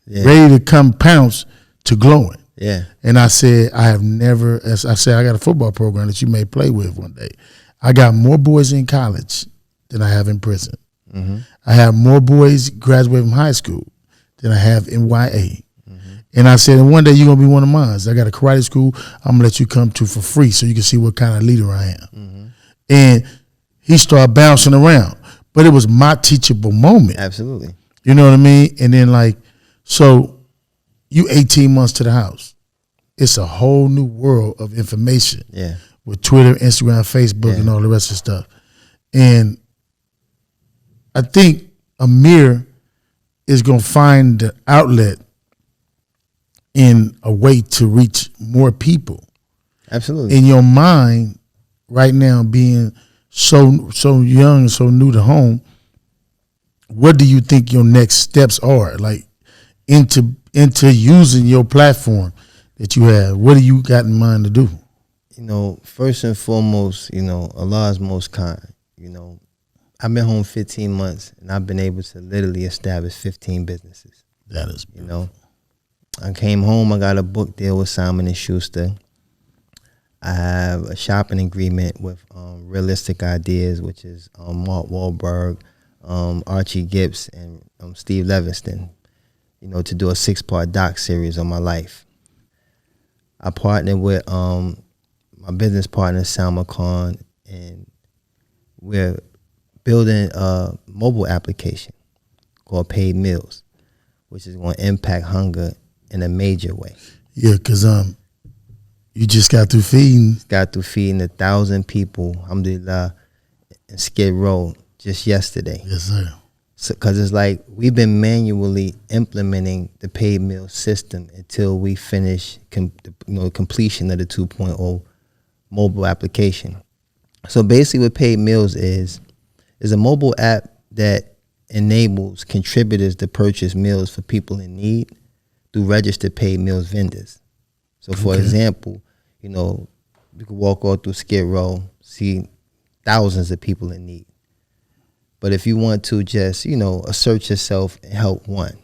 ready to come pounce to glowing. Yeah. And I said, I got a football program that you may play with one day. I got more boys in college than I have in prison. I have more boys graduating from high school than I have in YA. And I said, and one day you're going to be one of mine. I got a karate school I'm going to let you come to for free so you can see what kind of leader I am. And he started bouncing around. But it was my teachable moment. Absolutely. You know what I mean? And then So you 18 months to the house. It's a whole new world of information. Yeah. With Twitter, Instagram, Facebook, and all the rest of the stuff. And I think Amir is going to find the outlet in a way to reach more people. Absolutely. In your mind right now, being so young and so new to home, what do you think your next steps are? Like into using your platform that you have, what do you got in mind to do? You know, first and foremost, you know, Allah is most kind. You know, I've been home 15 months and I've been able to literally establish 15 businesses. That is beautiful. You know, I came home, I got a book deal with Simon & Schuster. I have a shopping agreement with Realistic Ideas, which is Mark Wahlberg, Archie Gibbs, and Steve Levinston, you know, to do a 6-part doc series on my life. I partnered with my business partner, Salma Khan, and we're building a mobile application called Paid Meals, which is going to impact hunger in a major way. Yeah, because you just got through feeding. Got through feeding 1,000 people, alhamdulillah, in Skid Row just yesterday. Yes, sir. Because it's like we've been manually implementing the paid meal system until we finish completion of the 2.0 mobile application. So basically what paid meals is a mobile app that enables contributors to purchase meals for people in need through registered paid meals vendors. So for example, you know, you could walk all through Skid Row, see thousands of people in need. But if you want to just, you know, assert yourself and help one,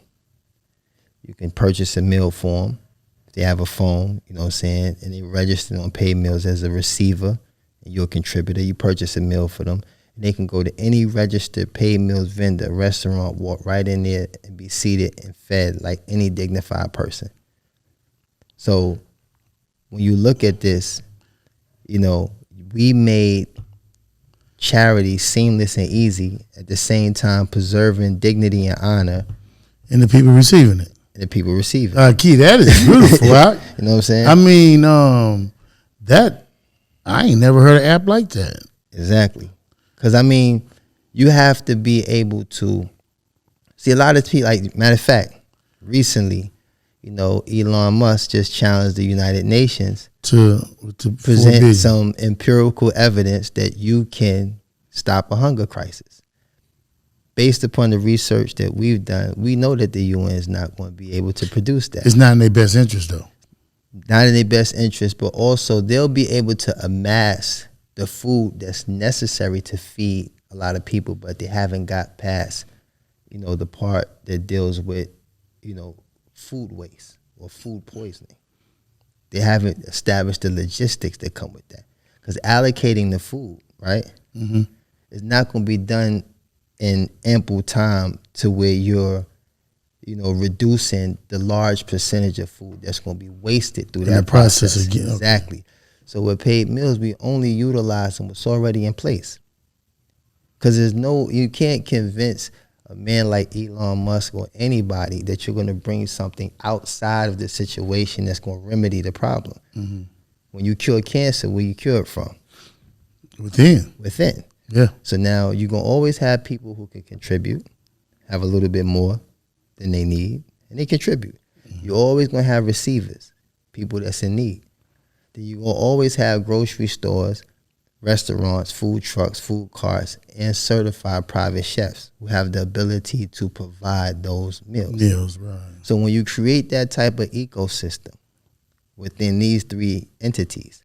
you can purchase a meal for them. If they have a phone, you know what I'm saying, and they register on paid meals as a receiver, and you're a contributor, you purchase a meal for them, and they can go to any registered paid meals vendor, restaurant, walk right in there and be seated and fed like any dignified person. So when you look at this, you know, we made charity seamless and easy, at the same time preserving dignity and honor. And the people receiving it. And the people receiving it. Key, that is beautiful, right? You know what I'm saying? I mean, that, I ain't never heard an app like that. Exactly. Because, I mean, you have to be able to see a lot of people, like, matter of fact, recently, you know, Elon Musk just challenged the United Nations to present some empirical evidence that you can stop a hunger crisis. Based upon the research that we've done, we know that the UN is not going to be able to produce that. It's not in their best interest, though. Not in their best interest, but also they'll be able to amass the food that's necessary to feed a lot of people, but they haven't got past, you know, the part that deals with, you know, food waste or food poisoning. They haven't established the logistics that come with that. Because allocating the food, right, is not going to be done in ample time to where you're, you know, reducing the large percentage of food that's going to be wasted through that process. Again. Exactly. So with paid meals, we only utilize what's already in place. Because you can't convince a man like Elon Musk or anybody that you're going to bring something outside of the situation that's going to remedy the problem. When you cure cancer, where you cure it from? Within. Yeah. So now you're going to always have people who can contribute, have a little bit more than they need, and they contribute. You're always going to have receivers, people that's in need. Then you're going to always have grocery stores, restaurants, food trucks, food carts, and certified private chefs who have the ability to provide those meals. Right. So when you create that type of ecosystem within these three entities,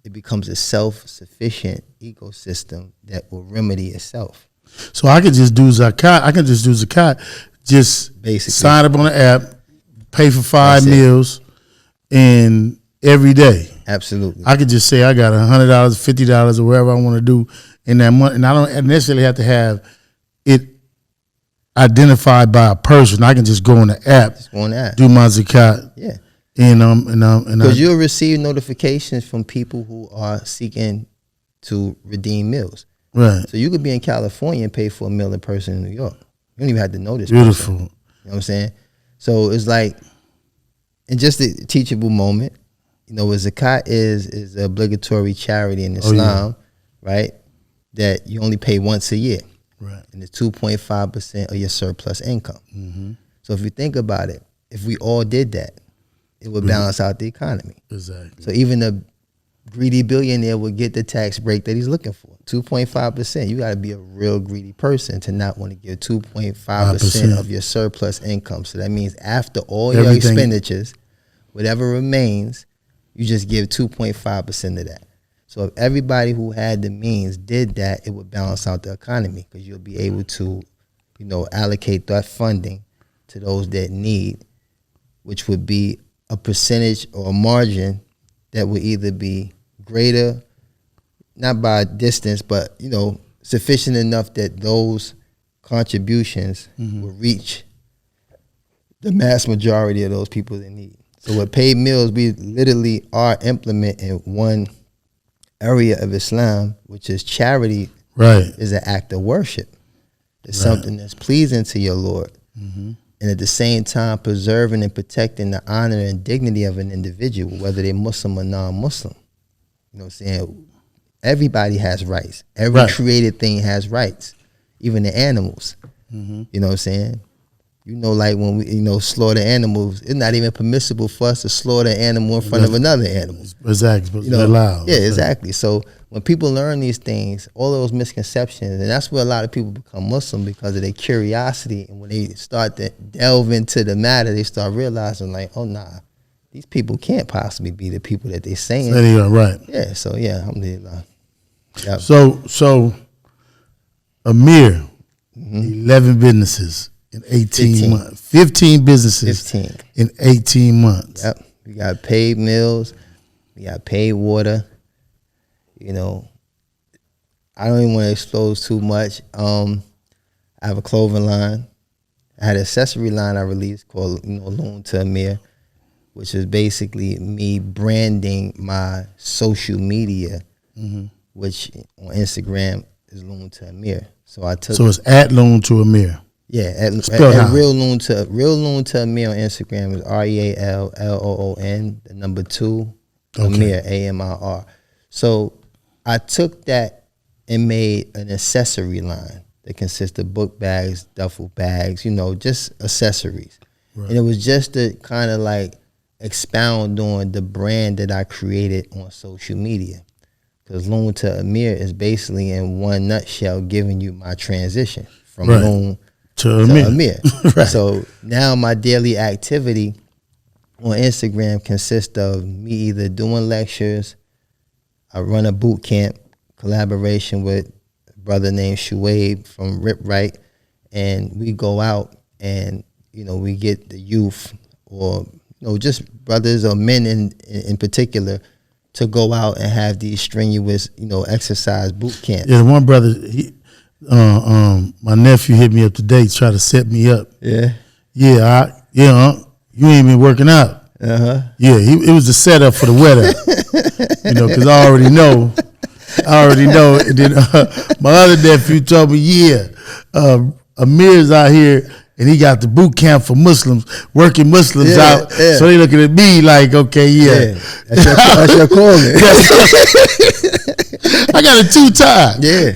it becomes a self-sufficient ecosystem that will remedy itself. So I could just do Zakat. Just basically sign up on the app, pay for 5 meals, and every day. Absolutely. I could just say I got $100, $50, or whatever I want to do in that month, and I don't necessarily have to have it identified by a person. I can just go on the app, do my Zakat. Yeah. And because you'll receive notifications from people who are seeking to redeem meals. Right. So you could be in California and pay for a meal in person in New York. You don't even have to know this Beautiful. person. You know what I'm saying? So it's like, and just a teachable moment. You know, zakat is an obligatory charity in Islam, right? That you only pay once a year. Right. And it's 2.5% of your surplus income. Mm-hmm. So if you think about it, if we all did that, it would balance out the economy. Exactly. So even a greedy billionaire would get the tax break that he's looking for, 2.5%. You got to be a real greedy person to not want to give 2.5% of your surplus income. So that means after all your expenditures, whatever remains, you just give 2.5% of that. So if everybody who had the means did that, it would balance out the economy, because you'll be able to, you know, allocate that funding to those that need, which would be a percentage or a margin that would either be greater, not by a distance, but, you know, sufficient enough that those contributions will reach the mass majority of those people that need. So with paid meals, we literally are implementing one area of Islam, which is charity, is an act of worship. It's something that's pleasing to your Lord. And at the same time, preserving and protecting the honor and dignity of an individual, whether they're Muslim or non-Muslim. You know what I'm saying? Everybody has rights. Every created thing has rights, even the animals. You know what I'm saying? You know, like when we, you know, slaughter animals, it's not even permissible for us to slaughter an animal in front of another animal. Exactly. You know, allowed. Yeah, exactly. So when people learn these things, all those misconceptions, and that's where a lot of people become Muslim, because of their curiosity. And when they start to delve into the matter, they start realizing, like, oh, nah, these people can't possibly be the people that they're saying. Right. Yeah, so yeah, alhamdulillah. Yep. So Amir, 11 businesses in 18 months. 15 businesses in 18 months. Yep. We got paid meals. We got paid water. You know, I don't even want to expose too much. I have a clothing line. I had an accessory line I released called, you know, Loon to Amir, which is basically me branding my social media, which on Instagram is Loon to Amir. So I took. So it's at Loon to Amir. Yeah, at Real Loon to Amir on Instagram is REALLOON, the number 2, Amir, AMIR. So I took that and made an accessory line that consists of book bags, duffel bags, you know, just accessories. And it was just to kind of like expound on the brand that I created on social media. Because Loon to Amir is basically, in one nutshell, giving you my transition from Loon to Amir. So now my daily activity on Instagram consists of me either doing lectures. I run a boot camp collaboration with a brother named Shuaib from Rip Right, and we go out and, you know, we get the youth, or, you know, just brothers or men in particular, to go out and have these strenuous, you know, exercise boot camps. Yeah, one brother, my nephew hit me up today, try to set me up. Yeah. Yeah, you ain't been working out. Yeah, it was the setup for the weather. You know, because I already know. And then my other nephew told me, Amir's out here and he got the boot camp for Muslims, working Muslims out. Yeah. So they looking at me like, okay, that's your calling. I got a 2-time. Yeah.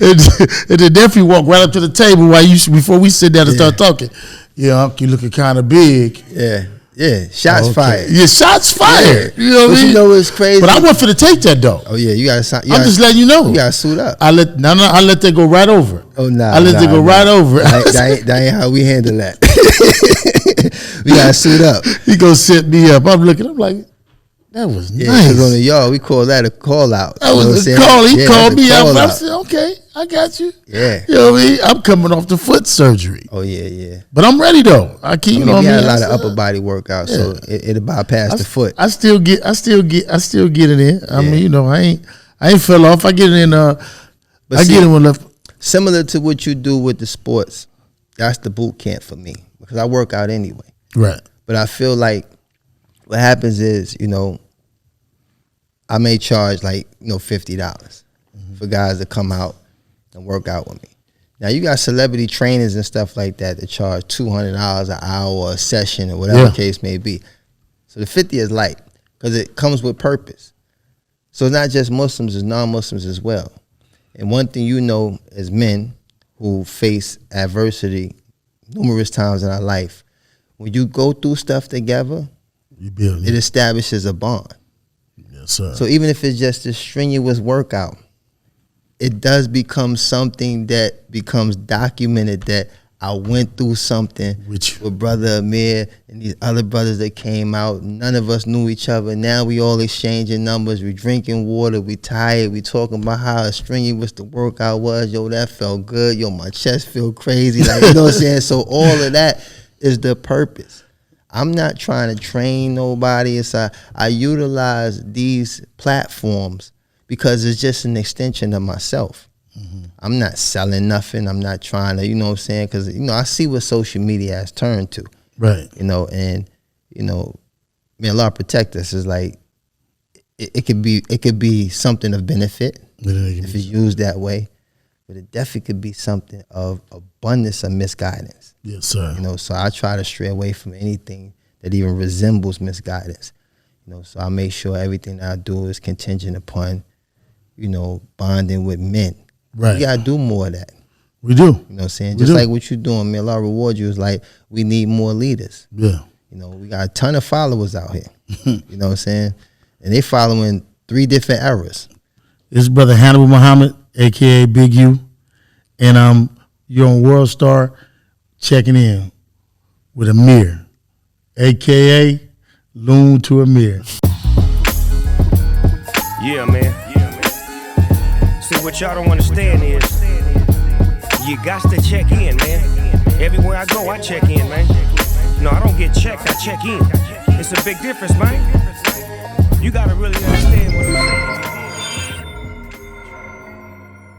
And the nephew walked right up to the table before we sit down and start talking. Yeah, Uncle, you looking kind of big. Yeah, shots fired. Yeah, shots fired. You know what I mean? You know what's crazy? But I want for to take that though. Oh yeah, you gotta. I'm just letting you know. You gotta suit up. I let that go right over. Oh nah. I let that go right over. That ain't how we handle that. We gotta suit up. He gonna set me up. I'm looking. I'm like, that was nice. Because on the yard, we call that a call out. That was a call. He called me up. I said, okay, I got you. Yeah. You know what I mean? I'm coming off the foot surgery. Oh yeah. But I'm ready though. You know what I mean? We had a lot of upper body workouts, so it'll bypass the foot. I still get it in. I mean, you know, I ain't fell off. I get it in. Get it one left. Similar to what you do with the sports, that's the boot camp for me, because I work out anyway. Right. But I feel like what happens is, you know, I may charge like, you know, $50 for guys to come out and work out with me. Now you got celebrity trainers and stuff like that charge $200 an hour or a session or whatever the case may be. So the 50 is light because it comes with purpose. So it's not just Muslims, it's non-Muslims as well. And one thing you know as men who face adversity numerous times in our life, when you go through stuff together, it establishes a bond. Yes, sir. So even if it's just a strenuous workout, it does become something that becomes documented that I went through something with brother Amir and these other brothers that came out. None of us knew each other. Now we all exchanging numbers. We drinking water. We tired. We talking about how strenuous the workout was. Yo, that felt good. Yo, my chest feel crazy. Like, you know what I'm saying? So all of that is the purpose. I'm not trying to train nobody. I utilize these platforms because it's just an extension of myself. I'm not selling nothing. I'm not trying to, you know what I'm saying? Because, you know, I see what social media has turned to. Right. You know, and, you know, may Allah protect us. It's like, it could be something of benefit if it's used that way. But it definitely could be something of abundance of misguidance. Yes, sir. You know, so I try to stray away from anything that even resembles misguidance. You know, so I make sure everything that I do is contingent upon, you know, bonding with men. Right. We gotta do more of that. We do. You know what I'm saying? Just like what you're doing, man. Allah reward you. Is like we need more leaders. Yeah. You know, we got a ton of followers out here. You know what I'm saying? And they following 3 different eras. This is Brother Hannibal Muhammad, aka Big U. And you're on Worldstar checking in with Amir, aka Loon to Amir. Yeah, man. See, what y'all don't understand is you got to check in, man. Everywhere I go, I check in, man. No, I don't get checked, I check in. It's a big difference, man. You gotta really understand what I'm saying.